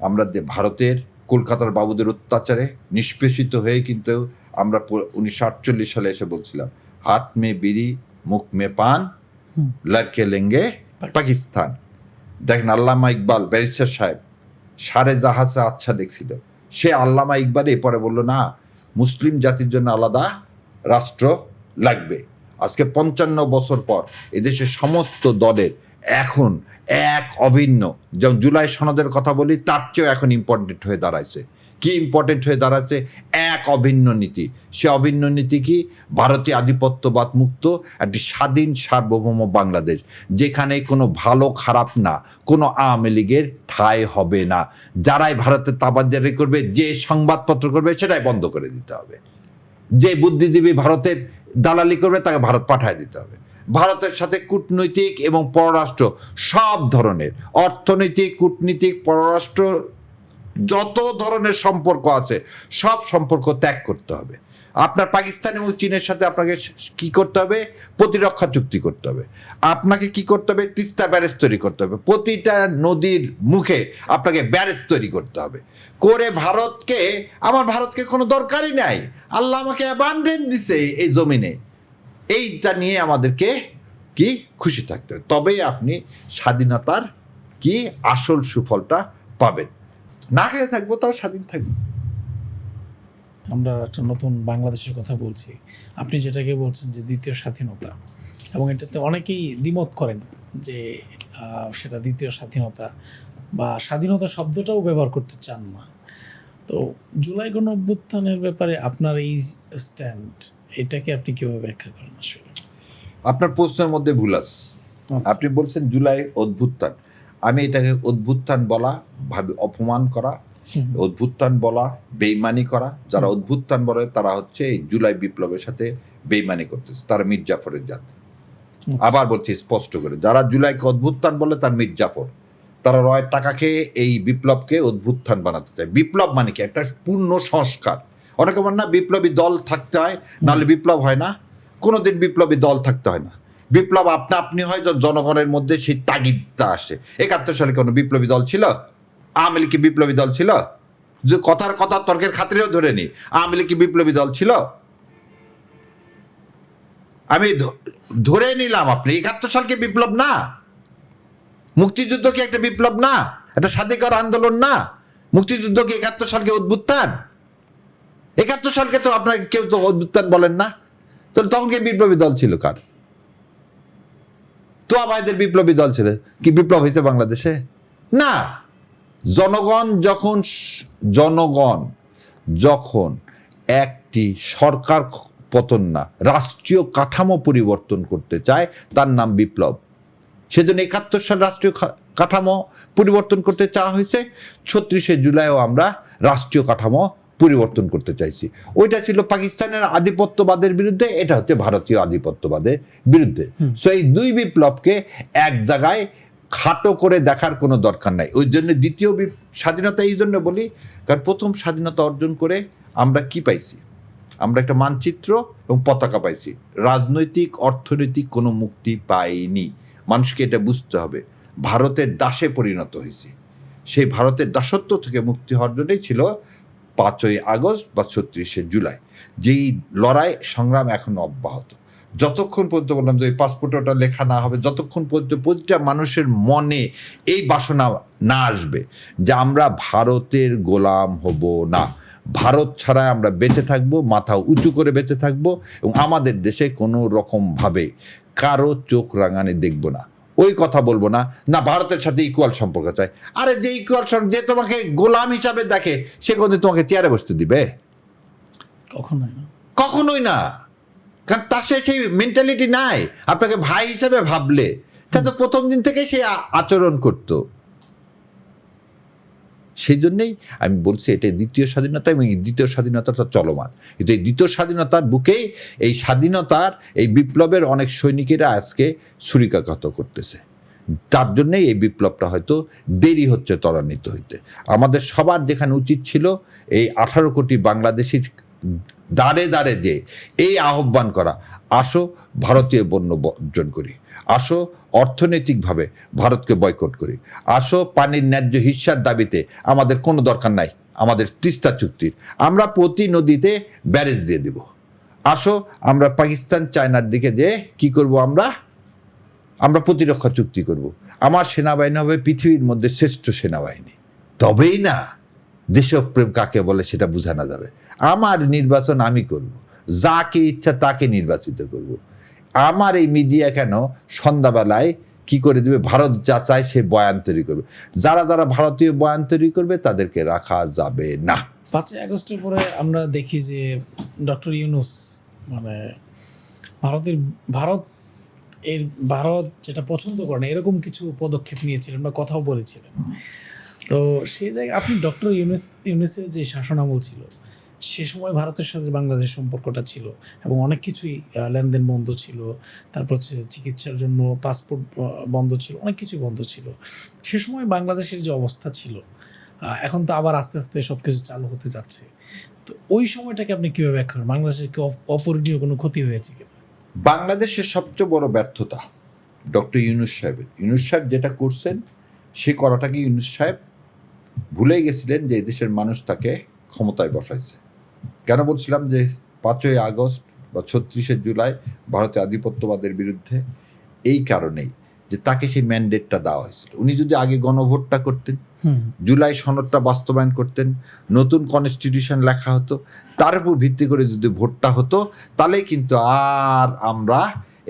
আমরা ভারতের কলকাতার বাবুদের অত্যাচারে নিষ্পেষিত হয়ে কিন্তু আমরা 1948 সালে এসে বলছিলাম, হাত মে বিড়ি মুখ মে পান লড়কে লেঙ্গে পাকিস্তান। দেখেন আল্লামা ইকবাল ব্যারিস্টার সাহেব সারে জাহাজে আচ্ছা দেখছিল, সে আল্লামা ইকবাল এরপরে বলল না, মুসলিম জাতির জন্য আলাদা রাষ্ট্র লাগবে। আজকে 55 বছর পর এদেশের সমস্ত দলের এখন এক অভিন্ন, যেমন জুলাই সনদের কথা বলি, তার চেয়েও এখন ইম্পর্টেন্ট হয়ে দাঁড়াইছে। কি ইম্পর্টেন্ট হয়ে দাঁড়াচ্ছে? এক অভিন্ন নীতি। সে অভিন্ন নীতি কি? ভারতীয় আধিপত্যবাদ মুক্ত একটি স্বাধীন সার্বভৌম বাংলাদেশ, যেখানে কোনো ভালো খারাপ না, কোনো আওয়ামী লীগের ঠাঁই হবে না। যারাই ভারতের তাবাদজারি করবে, যে সংবাদপত্র করবে, সেটাই বন্ধ করে দিতে হবে। যে বুদ্ধিজীবী ভারতের দালালি করবে, তাকে ভারত পাঠায় দিতে হবে। ভারতের সাথে কূটনৈতিক এবং পররাষ্ট্র সব ধরনের, অর্থনৈতিক, কূটনীতিক, পররাষ্ট্র যত ধরনের সম্পর্ক আছে, সব সম্পর্ক ত্যাগ করতে হবে। আপনার পাকিস্তান এবং চীনের সাথে আপনাকে কি করতে হবে? প্রতিরক্ষা চুক্তি করতে হবে। আপনাকে কি করতে হবে? তিস্তা ব্যারেজ তৈরি করতে হবে। প্রতিটা নদীর মুখে আপনাকে ব্যারেজ তৈরি করতে হবে। করে ভারতকে কোনো দরকারই নাই, আল্লাহ আমাকে অ্যাবান্ডেন্ট দিছে এই জমিনে, এইটা নিয়ে আমাদেরকে কি খুশি থাকতে হবে। তবেই আপনি স্বাধীনতার কি আসল সুফলটা পাবেন। না খেয়ে থাকবো, তাও স্বাধীন থাকবো। আমরা একটা নতুন বাংলাদেশের কথা বলছি, আপনি যেটাকে বলছেন যে দ্বিতীয় স্বাধীনতা, এবং এটাতে অনেকেই দ্বিমত করেন যে সেটা দ্বিতীয় স্বাধীনতা বা স্বাধীনতা শব্দটাও ব্যবহার করতে চান না। তো জুলাই গণ অভ্যুত্থানের ব্যাপারে আপনার এই স্ট্যান্ড, এটাকে আপনি কীভাবে ব্যাখ্যা করেন? আসলে আপনার প্রশ্নের মধ্যে ভুল আছে। আপনি বলছেন জুলাই অভ্যুত্থান, আমি এটাকে অভ্যুত্থান বলা ভাবে অপমান করা, অভ্যুত্থান বলা বেইমানি করা। যারা অভ্যুত্থান বলে তারা হচ্ছে এই জুলাই বিপ্লবের সাথে বেইমানি করতেছে, তারা মীর জাফরের জাত। আবার বলছি স্পষ্ট করে, যারা জুলাইকে অভ্যুত্থান বলে তার মীর জাফর, তারা রয়ের টাকা খেয়ে এই বিপ্লবকে অভ্যুত্থান বানাতে চায়। বিপ্লব মানে কি? একটা পূর্ণ সংস্কার। অনেকে বলেন না বিপ্লবী দল থাকতে হয়, নাহলে বিপ্লব হয় না। কোনোদিন বিপ্লবী দল থাকতে হয় না। বিপ্লব আপনা আপনি হয় যখন জনগণের মধ্যে সেই তাগিদটা আসে। 71 সালে কোনো বিপ্লবী দল ছিল? আওয়ামী লীগ কি বিপ্লবী দল ছিল? যে কথার কথা তর্কের খাতিরেও ধরে নি, আওয়ামী লীগ কি বিপ্লবী দল ছিল? আমি ধরে নিলাম আপনি 71 সালকে বিপ্লব না, মুক্তিযুদ্ধ কি একটা বিপ্লব না, একটা স্বাধিকার আন্দোলন না? মুক্তিযুদ্ধ কি 71 সালকে অভ্যুত্থান? 71 সালকে তো আপনাকে কেউ তো অভ্যুত্থান বলেন না, তাহলে তখন কি বিপ্লবী দল ছিল কার? তো আমাদের বিপ্লবী দল ছিল, কি বিপ্লব হয়েছে বাংলাদেশে? না। জনগণ যখন একটি সরকার পতন না, রাষ্ট্রীয় কাঠামো পরিবর্তন করতে চায়, তার নাম বিপ্লব। সেজন্য 71 সাল রাষ্ট্রীয় কাঠামো পরিবর্তন করতে চাওয়া হয়েছে, 36শে জুলাইও আমরা রাষ্ট্রীয় কাঠামো পরিবর্তন করতে চাইছি। ওইটা ছিল পাকিস্তানের আধিপত্যবাদের বিরুদ্ধে, এটা হচ্ছে ভারতীয় আধিপত্যবাদের বিরুদ্ধে। সো এই দুই বিপ্লবকে এক জায়গায় খাটো করে দেখার কোনো দরকার নাই। ওই জন্য দ্বিতীয় স্বাধীনতা এই জন্য বলি, কারণ প্রথম স্বাধীনতা অর্জন করে আমরা কি পাইছি? আমরা একটা মানচিত্র এবং পতাকা পাইছি, রাজনৈতিক অর্থনৈতিক কোনো মুক্তি পাইনি। মানুষকে এটা বুঝতে হবে, ভারতের দাসে পরিণত হয়েছি। সেই ভারতের দাসত্ব থেকে মুক্তি হওয়ার জন্যই ছিল 5ই আগস্ট বা 36শে জুলাই। যেই লড়াই সংগ্রাম এখনো অব্যাহত। যতক্ষণ পর্যন্ত বললাম যে ওই পাসপোর্টে ওটা লেখা না হবে, যতক্ষণ পর্যন্ত প্রতিটা মানুষের মনে এই বাসনা না আসবে যে আমরা ভারতের গোলাম হব না, ভারত ছাড়া আমরা বেঁচে থাকবো, মাথা উঁচু করে বেঁচে থাকবো, এবং আমাদের দেশে কোনো রকমভাবে কারো চোখ রাঙানি দেখব না, ওই কথা বলবো না, না ভারতের সাথে ইকুয়াল সম্পর্ক চাই। আরে যে ইকুয়াল, যে তোমাকে গোলাম হিসাবে দেখে, সে কোনদিন তোমাকে চেয়ারে বসতে দিবে? কখনোই না। কারণ তার সেই মেন্টালিটি নাই। আপনাকে ভাই হিসাবে ভাবলে তা তো প্রথম দিন থেকে সে আচরণ করতো। সেই জন্যেই আমি বলছি এটা দ্বিতীয় স্বাধীনতা, এবং এই দ্বিতীয় স্বাধীনতাটা চলমান। কিন্তু এই দ্বিতীয় স্বাধীনতার বুকেই এই স্বাধীনতার এই বিপ্লবের অনেক সৈনিকেরা আজকে ছুরিকাঘাত করতেছে। তার জন্যেই এই বিপ্লবটা হয়তো দেরি হচ্ছে ত্বরান্বিত হইতে। আমাদের সবার যেখানে উচিত ছিল এই 18 কোটি বাংলাদেশির দাঁড়ে দাঁড়ে যে এই আহ্বান করা, আসো ভারতীয় পণ্য বর্জন করি, আসো অর্থনৈতিকভাবে ভারতকে বয়কট করি, আসো পানির ন্যায্য হিস্যার দাবিতে আমাদের কোনো দরকার নাই আমাদের তিস্তা চুক্তির, আমরা প্রতি নদীতে ব্যারেজ দিয়ে দেব, আসো আমরা পাকিস্তান চায়নার দিকে যে কি করব, আমরা প্রতিরক্ষা চুক্তি করব, আমার সেনাবাহিনী হবে পৃথিবীর মধ্যে শ্রেষ্ঠ সেনাবাহিনী। তবেই না দেশপ্রেম কাকে বলে সেটা বোঝানো যাবে। আমার নির্বাচন আমি করব, যাকে ইচ্ছা তাকে নির্বাচিত করব। আমার এই মিডিয়া কেন সন্ধ্যাবেলায় কি করে দেবে, ভারত যা চায় সে বয়ান তৈরি করবে, যারা ভারতীয় বয়ান তৈরি করবে তাদেরকে রাখা যাবে না। 5ই আগস্টের পরে আমরা দেখি যে ডক্টর ইউনূস মানে ভারত যেটা পছন্দ করে না এরকম কিছু পদক্ষেপ নিয়েছিলেন বা কথাও বলেছিলেন। তো সেই জায়গায় আপনি ডক্টর ইউনূসের যে শাসনামল ছিল সে সময় ভারতের সাথে বাংলাদেশের সম্পর্কটা ছিল এবং অনেক কিছুই লেনদেন বন্ধ ছিল, তারপর চিকিৎসার জন্য পাসপোর্ট বন্ধ ছিল, অনেক কিছুই বন্ধ ছিল। সে সময় বাংলাদেশের যে অবস্থা ছিল, এখন তো আবার আস্তে আস্তে সব কিছু চালু হতে যাচ্ছে। তো ওই সময়টাকে আপনি কীভাবে ব্যাখ্যা করেন? বাংলাদেশের কি অপরিণীয় কোনো ক্ষতি হয়েছে কিনা? বাংলাদেশের সবচেয়ে বড় ব্যর্থতা ডক্টর ইউনূস সাহেবের। ইউনূস সাহেব যেটা করছেন সে করাটাকে ইউনূস সাহেব ভুলে গেছিলেন যে দেশের মানুষ তাকে ক্ষমতায় বসাইছে। কেন বলছিলাম যে 5ই আগস্ট বা 36শে জুলাই ভারতের আধিপত্যবাদের বিরুদ্ধে? এই কারণেই যে তাকে সেই ম্যান্ডেটটা দেওয়া হয়েছিল। উনি যদি আগে গণভোটটা করতেন, জুলাই সনদটা বাস্তবায়ন করতেন, নতুন কনস্টিটিউশন লেখা হতো, তার উপর ভিত্তি করে যদি ভোটটা হতো, তাহলে কিন্তু আর আমরা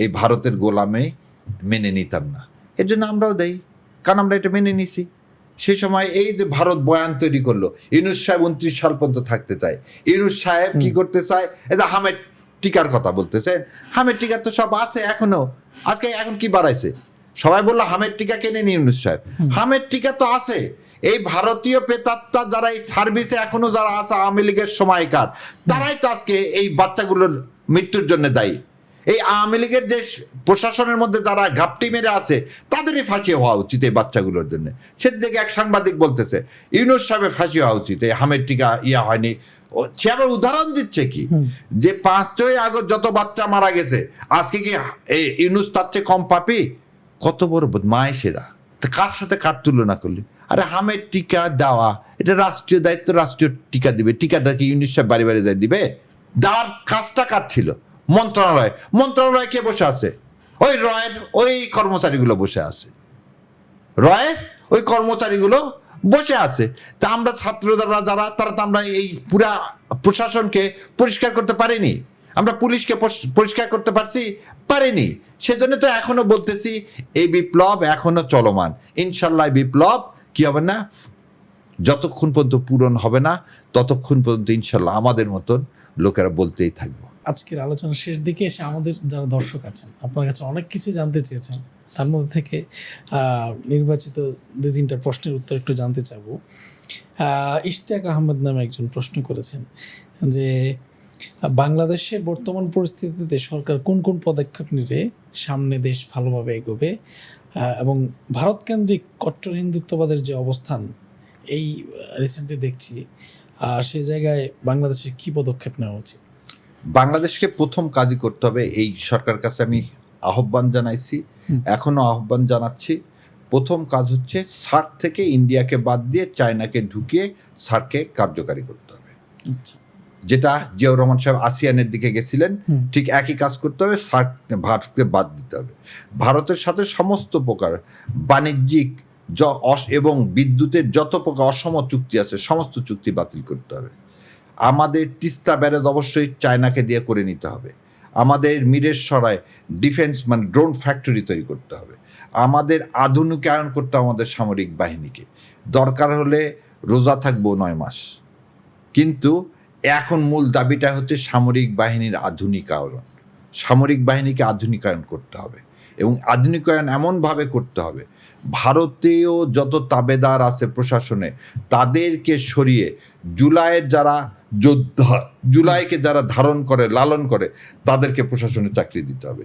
এই ভারতের গোলামে মেনে নিতাম না। এর জন্য আমরাও দেই, কারণ আমরা এটা মেনে নিছি। সে সময় এই যে ভারত বয়ান তৈরি করলো, ইউনূস সাহেব 29 সাল পর্যন্ত থাকতে চায়। ইউনূস সাহেব কি করতে চায়? এই যে হামেদ টিকার কথা বলতেছেন, হামেদ টিকা তো সব আছে এখনো। এখন কি বাড়াইছে? সবাই বললো হামেদ টিকা কেনে নি ইউনূস সাহেব, হামেদ টিকা তো আছে। এই ভারতীয় প্রেতাত্মা যারা এই সার্ভিসে এখনো যারা আছে আওয়ামী লীগের সময়কার, তারাই তো আজকে এই বাচ্চাগুলোর মৃত্যুর জন্য দায়ী। এই আওয়ামী লীগের যে প্রশাসনের মধ্যে যারা ঘাপটি মেরে আছে তাদেরই ফাঁসি হওয়া উচিত এই বাচ্চাগুলোর জন্য। সেদিকে এক সাংবাদিক বলতেছে ইউনূস সাহেবের ফাঁসি হওয়া উচিত, এই হামেদ টিকা হয়নি। সে আবার উদাহরণ দিচ্ছে কি যে 5ই আগস্ট যত বাচ্চা মারা গেছে, আজকে কি ইউনূস তার চেয়ে কম পাপি? কত বড় বদমাইশেরা, তো কার সাথে কার তুলনা করলি? আরে হামের টিকা দেওয়া এটা রাষ্ট্রীয় দায়িত্ব, রাষ্ট্রীয় টিকা দিবে। টিকাটা কি ইউনিসেফ বাড়ি বাড়ি যায় দিবে? দেওয়ার কাজটা কার ছিল? মন্ত্রণালয়। মন্ত্রণালয় কে বসে আছে? ওই রয়ের ওই কর্মচারীগুলো বসে আছে, রয়ের ওই কর্মচারীগুলো বসে আছে। তা আমরা ছাত্ররা যারা, তারা তো আমরা এই পুরা প্রশাসনকে পরিষ্কার করতে পারিনি, আমরা পুলিশকে পরিষ্কার করতে পারিনি। সেজন্য তো এখনো বলতেছি এই বিপ্লব এখনো চলমান। ইনশাল্লাহ বিপ্লব কি হবে না, যতক্ষণ পর্যন্ত পূরণ হবে না ততক্ষণ পর্যন্ত ইনশাল্লাহ আমাদের মতন লোকেরা বলতেই থাকবো। আজকের আলোচনার শেষ দিকে এসে আমাদের যারা দর্শক আছেন আপনার কাছে অনেক কিছু জানতে চেয়েছেন, তার মধ্যে থেকে নির্বাচিত 2-3টা প্রশ্নের উত্তর একটু জানতে চাবো। ইশতিয়াক আহমেদ নামে একজন প্রশ্ন করেছেন যে বাংলাদেশের বর্তমান পরিস্থিতিতে সরকার কোন কোন পদক্ষেপ নিলে সামনে দেশ ভালোভাবে এগোবে, এবং ভারত কেন্দ্রিক কট্টর হিন্দুত্ববাদের যে অবস্থান এই রিসেন্টলি দেখছি, সে জায়গায় বাংলাদেশে কি পদক্ষেপ নেওয়া উচিত? বাংলাদেশকে প্রথম কাজই করতে হবে, এই সরকার কাছে আমি আহ্বান জানাইছি, এখনো আহ্বান জানাচ্ছি। প্রথম কাজ হচ্ছে সার্ক থেকে ইন্ডিয়াকে বাদ দিয়ে চায়নাকে ঢুকিয়ে সার্ককে কার্যকারী করতে হবে। আচ্ছা, যেটা জিয়াউর রহমান সাহেব আসিয়ানের দিকে গেছিলেন, ঠিক একই কাজ করতে হবে। সার্ক ভারতকে বাদ দিতে হবে। ভারতের সাথে সমস্ত প্রকার বাণিজ্যিক এবং বিদ্যুতের যত প্রকার অসম চুক্তি আছে সমস্ত চুক্তি বাতিল করতে হবে। আমাদের তিস্তা ব্যারেজ অবশ্যই চায়নাকে দিয়ে করে নিতে হবে। আমাদের মিরের সরায় ডিফেন্স মানে ড্রোন ফ্যাক্টরি তৈরি করতে হবে। আমাদের আধুনিকায়ন করতে হবে আমাদের সামরিক বাহিনীকে। দরকার হলে রোজা থাকবো 9 মাস, কিন্তু এখন মূল দাবিটা হচ্ছে সামরিক বাহিনীর আধুনিকায়ন। সামরিক বাহিনীকে আধুনিকায়ন করতে হবে এবং আধুনিকায়ন এমনভাবে করতে হবে ভারতীয় যত তাবেদার আছে প্রশাসনে তাদেরকে সরিয়ে জুলাইয়ের যারা যোদ্ধা, জুলাইকে যারা ধারণ করে লালন করে তাদেরকে প্রশাসনে চাকরি দিতে হবে।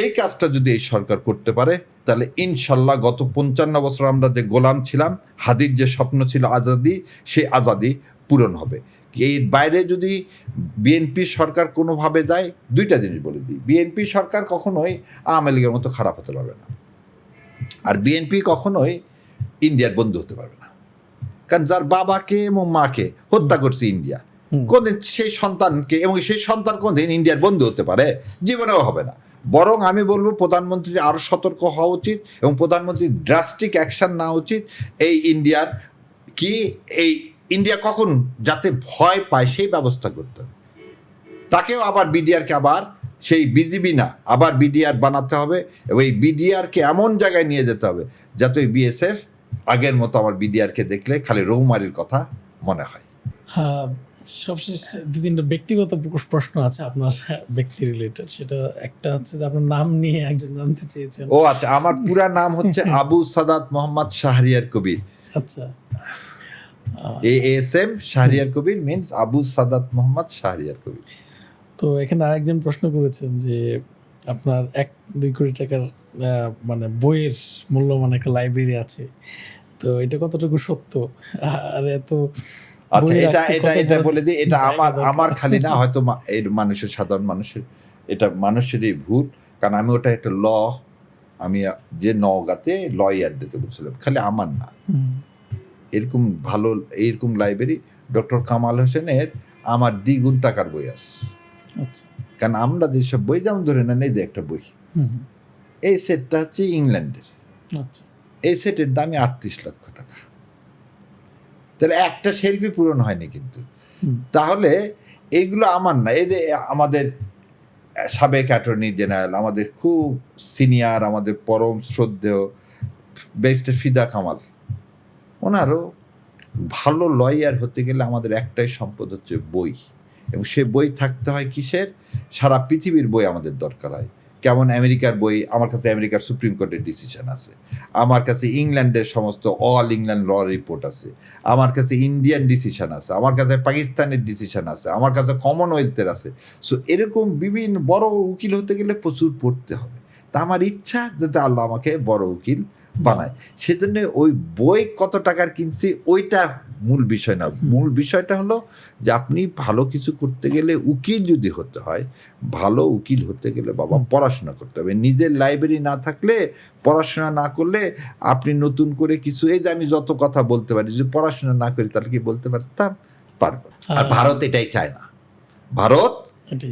এই কাজটা যদি এই সরকার করতে পারে তাহলে ইনশাল্লাহ গত 55 বছর আমরা যে গোলাম ছিলাম, হাদির যে স্বপ্ন ছিল আজাদি, সেই আজাদি পূরণ হবে। এর বাইরে যদি বিএনপি সরকার কোনোভাবে যায়, 2টা জিনিস বলে দিই, বিএনপি সরকার কখনোই আওয়ামী লীগের মতো খারাপ হতে পারবে না, আর বিএনপি কখনোই ইন্ডিয়ার বন্ধু হতে পারবে না। কারণ যার বাবাকে এবং মাকে হত্যা করছে ইন্ডিয়া, কোনদিন সেই সন্তানকে, এবং সেই সন্তান কোনদিন ইন্ডিয়ার বন্ধু হতে পারে? জীবনেও হবে না। বরং আমি বলবো প্রধানমন্ত্রীর আরও সতর্ক হওয়া উচিত এবং প্রধানমন্ত্রীর ড্রাস্টিক অ্যাকশন নেওয়া উচিত। এই ইন্ডিয়ার এই ইন্ডিয়া কখন যাতে ভয় পায় সেই ব্যবস্থা করতে হবে। তাকেও আবার বিডিআরকে আবার সেই বিজিবি না, আবার বিডিআর বানাতে হবে এবং এই বিডিআরকে এমন জায়গায় নিয়ে যেতে হবে যাতে ওই বিএসএফ আগের মতো আমার বিডিআরকে দেখলে খালি রৌমারির কথা মনে হয়। হ্যাঁ, সবশেষ 2-3টা ব্যক্তিগত প্রশ্ন আছে আপনার ব্যক্তি রিলেটেড। সেটা একটা হচ্ছে যে আপনার নাম নিয়ে একজন জানতে চেয়েছেন। ও আচ্ছা, আমার পুরা নাম হচ্ছে আবু সাদাত মোহাম্মদ শাহরিয়ার কবির। আচ্ছা, ASM শাহরিয়ার কবির মিন্স আবু সাদাত মোহাম্মদ শাহরিয়ার কবির। তো এখানে আরেকজন প্রশ্ন করেছেন যে আপনার 1-2 কোটি টাকার মানে বইয়ের মূল্যমান একটা লাইব্রেরি আছে, তো এটা কতটুকু সত্য? আর এত আচ্ছা, এটা বলে দিই, এটা আমার খালি না, হয়তো এর মানুষের, সাধারণ মানুষের, এটা মানুষেরই ভুল। কারণ আমি ওটা একটা আমি যে নওগাঁতে লয়ারদেরকে বলছিলাম, খালি আমার না, এরকম ভালো এইরকম লাইব্রেরি ডক্টর কামাল হোসেনের আমার 2 গুণ টাকার বই আছে। আচ্ছা, কারণ আমরা যেসব বই, যেমন ধরে নেন এই যে একটা বই, এই সেটটা হচ্ছে ইংল্যান্ডের, আচ্ছা, এই সেটের দামই 38 লক্ষ টাকা। তাহলে একটা শেলফি পূরণ হয়নি কিন্তু। তাহলে এইগুলো আমার না। এই যে আমাদের সাবেক অ্যাটর্নি জেনারেল, আমাদের খুব সিনিয়র, আমাদের পরম শ্রদ্ধেয় ব্যারিস্টার ফিদা কামাল, ওনারও ভালো লয়ার হতে গেলে আমাদের একটাই সম্পদ হচ্ছে বই, এবং সে বই থাকতে হয় কিসের? সারা পৃথিবীর বই আমাদের দরকার হয়। কেমন আমেরিকার বই, আমার কাছে আমেরিকার সুপ্রিম কোর্টের ডিসিশন আছে, আমার কাছে ইংল্যান্ডের সমস্ত অল ইংল্যান্ড ল রিপোর্ট আছে, আমার কাছে ইন্ডিয়ান ডিসিশন আছে, আমার কাছে পাকিস্তানের ডিসিশন আছে, আমার কাছে কমনওয়েলথের আছে। সো এরকম বিভিন্ন বড় উকিল হতে গেলে প্রচুর পড়তে হবে। তা আমার ইচ্ছা যাতে আল্লাহ আমাকে বড় উকিল বানায়। সেজন্য ওই বই কত টাকার কিনছি ওইটা মূল বিষয় না। মূল বিষয়টা হলো যে আপনি ভালো কিছু করতে গেলে, উকিল যদি হতে হয়, ভালো উকিল হতে গেলে বাবা পড়াশোনা করতে হবে। নিজের লাইব্রেরি না থাকলে, পড়াশোনা না করলে আপনি নতুন করে কিছু, এই যে আমি যত কথা বলতে পারি, যদি পড়াশোনা না করি তাহলে কি বলতে পারতাম? পারবো না। আর ভারত এটাই চায় না, ভারত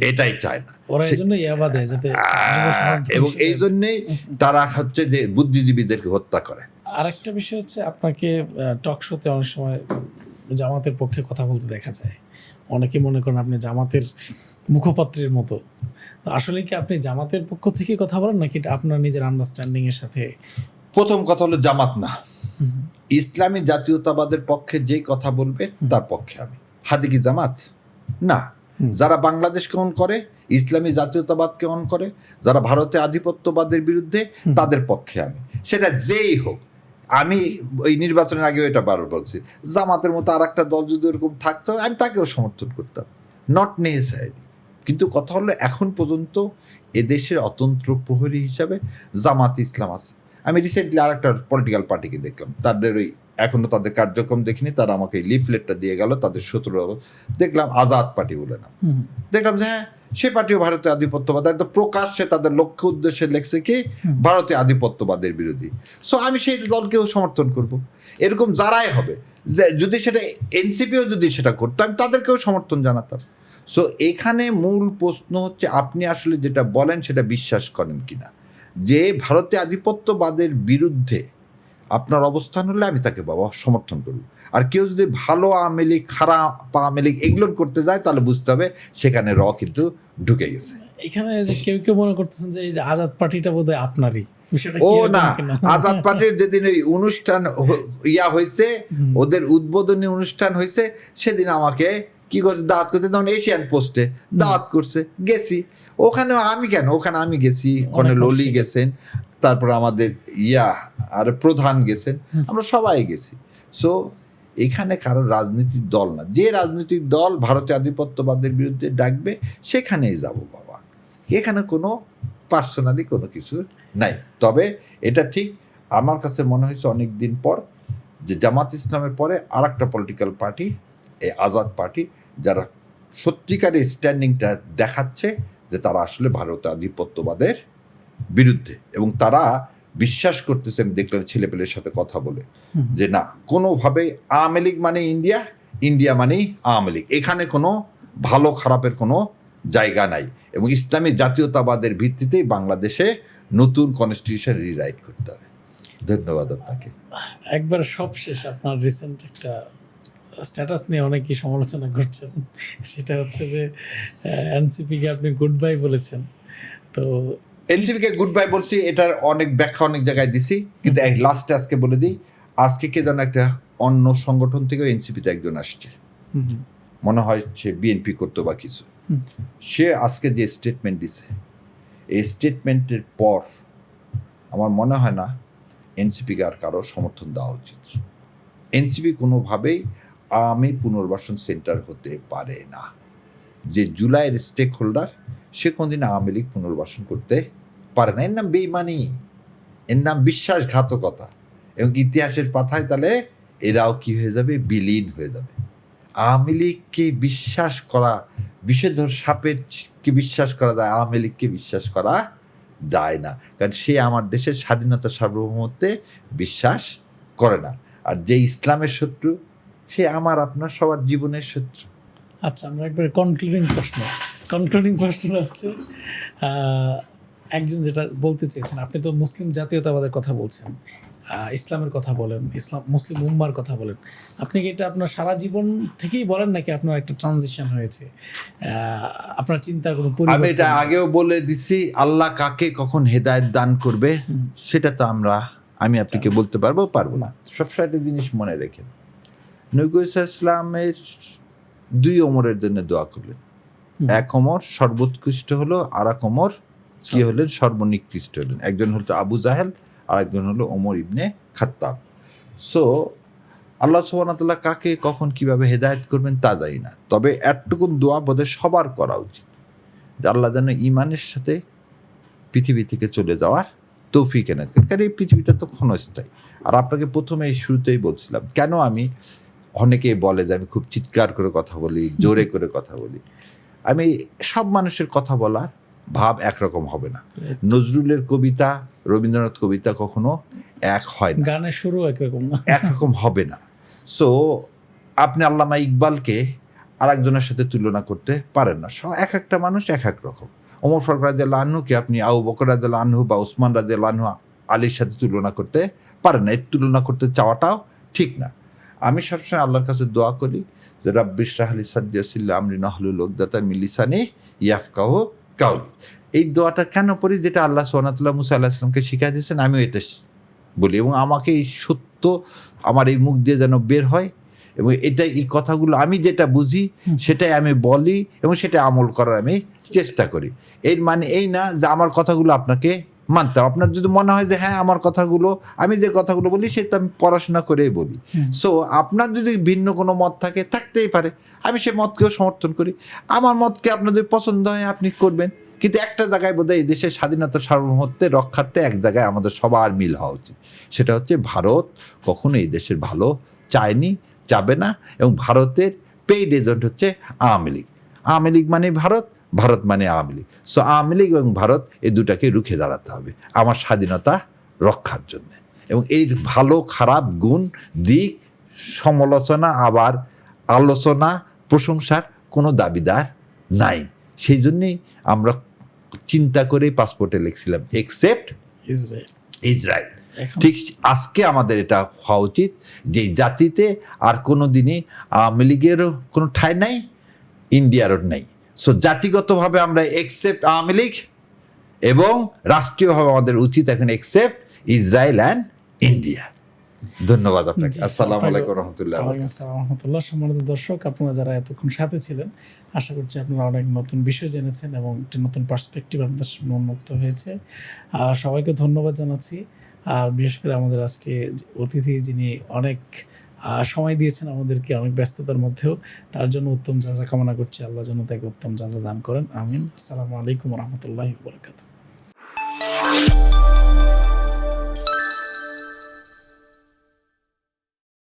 এটাই চায় না। ওরা এই জন্য ইয়াবা দেয় যাতে যুব সমাজ ধ্বংস এবং হয়ে এই যায়। জন্যেই তারা হচ্ছে যে বুদ্ধিজীবীদেরকে হত্যা করে। আরেকটা বিষয় হচ্ছে, আপনাকে টক শোতে অনেক সময় জামাতের পক্ষে কথা বলতে দেখা যায়। অনেকে মনে করেন আপনি জামাতের মুখপাত্রের মতো। তো আসলে কি আপনি জামাতের পক্ষ থেকে কথা বলেন, নাকি এটা আপনার নিজের আন্ডারস্ট্যান্ডিং এর সাথে? প্রথম কথা হলো জামাত না, ইসলামী জাতীয়তাবাদের পক্ষে যেই কথা বলবে তার পক্ষে আমি। হাদি কি জামাত? না। যারা বাংলাদেশকে অন করে, ইসলামী জাতীয়তাবাদকে অন করে, যারা ভারতে আধিপত্যবাদের বিরুদ্ধে, তাদের পক্ষে আমি। সেটা যেই হোক। আমি ওই নির্বাচনের আগে এটা বারবার বলছি, জামাতের মতো আর একটা দল যদি ওরকম থাকতো, আমি তাকেও সমর্থন করতাম, নট নেসেসারি। কিন্তু কথা হলো এখন পর্যন্ত এদেশের অতন্ত্র প্রহরী হিসাবে জামাত ইসলাম আছে। আমি রিসেন্টলি আর একটা পলিটিক্যাল পার্টিকে দেখলাম, তাদের ওই এখনো তাদের কার্যক্রম দেখিনি, তারা আমাকে লিফলেটটা দিয়ে গেল, তাদের 17 দেখলাম আজাদ পার্টি বলে নাম। দেখলাম যে হ্যাঁ, সে পার্টিও ভারতীয় আধিপত্যবাদ, একদম প্রকাশ্যে তাদের লক্ষ্য উদ্দেশ্যে লেখছে কি ভারতীয় আধিপত্যবাদের বিরোধী। সো আমি সেই দলকেও সমর্থন করব। এরকম যারাই হবে, যদি সেটা এনসিপিও যদি সেটা করতো, আমি তাদেরকেও সমর্থন জানাতাম। সো এখানে মূল প্রশ্ন হচ্ছে আপনি আসলে যেটা বলেন সেটা বিশ্বাস করেন কিনা। যে ভারতীয় আধিপত্যবাদের বিরুদ্ধে আপনার অবস্থান হলে আমি তাকে বাবা সমর্থন করব। আর কেউ যদি ভালো আওয়ামী লীগ, খারাপ আওয়ামী লীগ এগুলো করতে যায়, তাহলে বুঝতে হবে সেখানে কিন্তু ঢুকে গেছে। এখানে যে কেউ কেউ মনে করতেছেন যে এই যে আজাদ পার্টিটা বোধহয় আপনারই বিষয়টা। ও না, আজাদ পার্টির যেদিন ওই অনুষ্ঠান হয়েছে, ওদের উদ্বোধনী অনুষ্ঠান হয়েছে, সেদিন আমাকে কি করছে, দাওয়াত করতে, তখন এশিয়ান পোস্টে দাওয়াত করছে, গেছি। ওখানে আমি কেন, ওখানে আমি গেছি, কর্নেল ওলি গেছেন, তারপর আমাদের আর প্রধান গেছেন, আমরা সবাই গেছি। সো এখানে কারো রাজনৈতিক দল না, যে রাজনৈতিক দল ভারতীয় আধিপত্যবাদের বিরুদ্ধে ডাকবে সেখানেই যাব বাবা। এখানে কোনো পার্সোনালি কোনো কিছু নাই। তবে এটা ঠিক, আমার কাছে মনে হয়েছে অনেক দিন পর যে জামাত ইসলামের পরে আর একটা পলিটিক্যাল পার্টি, এই আজাদ পার্টি, যারা সত্যিকারের স্ট্যান্ডিংটা দেখাচ্ছে যে তারা আসলে ভারতীয় আধিপত্যবাদের বিরুদ্ধে, এবং তারা বিশ্বাস করতেছে, আমি দেখলাম ছেলেপেলের সাথে কথা বলে, যে না, কোনোভাবেই আওয়ামী লীগ মানে ইন্ডিয়া, ইন্ডিয়া মানেই আওয়ামী লীগ, এখানে কোনো ভালো খারাপের কোনো জায়গা নাই, এবং ইসলামী জাতীয়তাবাদের ভিত্তিতেই বাংলাদেশে নতুন কনস্টিটিউশন রিরাইট করতে হবে। ধন্যবাদ আপনাকে। একবার সবশেষ আপনার রিসেন্ট একটা স্ট্যাটাস নিয়ে অনেকেই সমালোচনা করছেন, সেটা হচ্ছে যে এনসিপিকে আপনি গুড বাই বলেছেন। তো এনসিপিকে গুড বাই বলছি, এটার অনেক ব্যাখ্যা অনেক জায়গায় দিছি, কিন্তু লাস্টে আজকে বলে দিই, আজকে কে যেন একটা অন্য সংগঠন থেকে এনসিপিতে একজন আসছে, মনে হয় সে বিএনপি করতো বা কিছু, সে আজকে যে স্টেটমেন্ট দিছে, এই স্টেটমেন্টের পর আমার মনে হয় না এনসিপিকে আর কারো সমর্থন দেওয়া উচিত। এনসিপি কোনোভাবেই আওয়ামী পুনর্বাসন সেন্টার হতে পারে না। যে জুলাইয়ের স্টেক হোল্ডার, সে কোনদিন আওয়ামী লীগ পুনর্বাসন করতে পারে না। এর নাম বেইমানি, এর নাম বিশ্বাসঘাতকতা, এবং ইতিহাসের পাতায় তাহলে এরাও কি হয়ে যাবে, বিলীন হয়ে যাবে। আওয়ামী লীগকে বিশ্বাস করা, বিষধর সাপের কি বিশ্বাস করা যায়, আওয়ামী লীগকে বিশ্বাস করা যায় না, কারণ সে আমার দেশের স্বাধীনতা সার্বভৌমত্বে বিশ্বাস করে না। আর যে ইসলামের শত্রু, সে আমার আপনার সবার জীবনের শত্রু। আচ্ছা, আমরা একবার কনক্লুডিং প্রশ্ন হচ্ছে, একজন যেটা বলতে চেয়েছেন, আপনি তো মুসলিম জাতীয়তাবাদের কথা বলছেন, ইসলামের কথা বলেন, মুসলিম উম্মার কথা বলেন, আপনি কি এটা আপনার সারা জীবন থেকেই বলেন, নাকি আপনার একটা ট্রানজিশন হয়েছে, আপনার চিন্তার কোনো পরিবর্তন? আমি এটা আগেও বলে দিছি, আল্লাহ কাকে কখন হেদায়েত দান করবে সেটা তো আমি আপনাকে বলতে পারবো না। সবসময় একটা জিনিস মনে রেখেন, নবী ইসলামের 2 ওমরের জন্য দোয়া করলেন। এক ওমর সর্বোৎকৃষ্ট হলো, আর এক ওমর কি হলেন, সর্বনিকৃষ্ট হলেন। একজন হলো আবু জাহেল, আর একজন হলো ওমর ইবনে খাত্তাব। সো আল্লাহ সুবহানাহু ওয়া তাআলা কাকে কখন কিভাবে হেদায়েত করবেন তা জানি না, তবে এতটুকুন দোয়া বোধহয় সবার করা উচিত যে আল্লাহ যেন ঈমানের সাথে পৃথিবী থেকে চলে যাওয়ার তৌফিক এনে দেন, কারণ এই পৃথিবীটা তো ক্ষণস্থায়ী। আর আপনাকে প্রথমে শুরুতেই বলছিলাম কেন আমি অনেকেই বলে যে আমি খুব চিৎকার করে কথা বলি, জোরে করে কথা বলি। আমি সব মানুষের কথা বলার ভাব একরকম হবে না। নজরুলের কবিতা, রবীন্দ্রনাথ কবিতা কখনো এক হয় না, গানের শুরু একরকম না, একরকম হবে না। সো আপনি আল্লামা ইকবালকে আরেকজনের সাথে তুলনা করতে পারেন না। এক একটা মানুষ এক এক রকম। ওমর ফারুক রাদিয়াল্লাহু আনহুকে আপনি আবু বকর রাদিয়াল্লাহু আনহু বা ওসমান রাদিয়াল্লাহু আনহু আলীর সাথে তুলনা করতে পারেন না। এর তুলনা করতে চাওয়াটাও ঠিক না। আমি সবসময় আল্লাহর কাছে দোয়া করি যে রাব্বি ইশরাহ লি সাদরি ওয়াসির লি আমরি ওয়াহলুল উকদাতাম মিন লিসানি ইয়াফকাহু কাওলি। এই দোয়াটা কেন পড়ি? যেটা আল্লাহ সুবহানাহু ওয়া তাআলা মুসা আলাইহিস সালামকে শিখিয়ে দিয়েছেন, আমিও এটা বলি এবং আমাকে এই সত্য আমার এই মুখ দিয়ে যেন বের হয় এবং এটা এই কথাগুলো আমি যেটা বুঝি সেটাই আমি বলি এবং সেটা আমল করার আমি চেষ্টা করি। এর মানে এই না যে আমার কথাগুলো আপনাকে মানতে হবে। আপনার যদি মনে হয় যে হ্যাঁ আমার কথাগুলো, আমি যে কথাগুলো বলি সেটা আমি পড়াশোনা করেই বলি, সো আপনার যদি ভিন্ন কোনো মত থাকে, থাকতেই পারে, আমি সে মতকেও সমর্থন করি। আমার মতকে আপনার যদি পছন্দ হয় আপনি করবেন, কিন্তু একটা জায়গায় বোধহয় এই দেশের স্বাধীনতার সার্বভৌমত্বে রক্ষার্থে এক জায়গায় আমাদের সবার মিল হওয়া উচিত। সেটা হচ্ছে ভারত কখনো এই দেশের ভালো চায়নি, চাবে না, এবং ভারতের পেইড এজেন্ট হচ্ছে আওয়ামী লীগ। আওয়ামী লীগ মানে ভারত, ভারত মানে আওয়ামী লীগ। সো আওয়ামী লীগ এবং ভারত এই দুটাকে রুখে দাঁড়াতে হবে আমার স্বাধীনতা রক্ষার জন্য। এবং এই ভালো খারাপ গুণ দিক সমালোচনা আবার আলোচনা প্রশংসার কোনো দাবিদার নাই। সেই জন্যেই আমরা চিন্তা করে পাসপোর্টে লিখছিলাম এক্সেপ্ট ইসরায়েল। ইসরায়েল। ঠিক আজকে আমাদের এটা হওয়া উচিত যে এই জাতিতে আর কোনো দিনই আওয়ামী লীগেরও কোনো ঠাঁই নাই, ইন্ডিয়ারও নেই। সো জাতিগতভাবে আমরা এক্সেপ্ট আওয়ামী লীগ এবং রাষ্ট্রীয়ভাবে আমাদের উচিত এখন এক্সেপ্ট ইসরায়েল অ্যান্ড ইন্ডিয়া। ধন্যবাদ আপনাকে। আসসালামু আলাইকুম রহমতুল্লাহ। ওয়ালাইকুম আসসালাম রহমতুল্লাহ। সম্মানিত দর্শক, আপনারা যারা এতক্ষণ সাথে ছিলেন, আশা করছি আপনারা অনেক নতুন বিষয় জেনেছেন এবং একটি নতুন পার্সপেক্টিভ আপনাদের সামনে উন্মুক্ত হয়েছে। সবাইকে ধন্যবাদ জানাচ্ছি। আর বিশেষ করে আমাদের আজকে অতিথি যিনি অনেক সময় দিয়েছেন আমাদেরকে অনেক ব্যস্ততার মধ্যেও, তার জন্য উত্তম জাযা কামনা করছি। আল্লাহ যেন তাকে উত্তম জাযা দান করেন, আমিন। আসসালামু আলাইকুম রহমতুল্লাহি ওয়া বারাকাতুহু।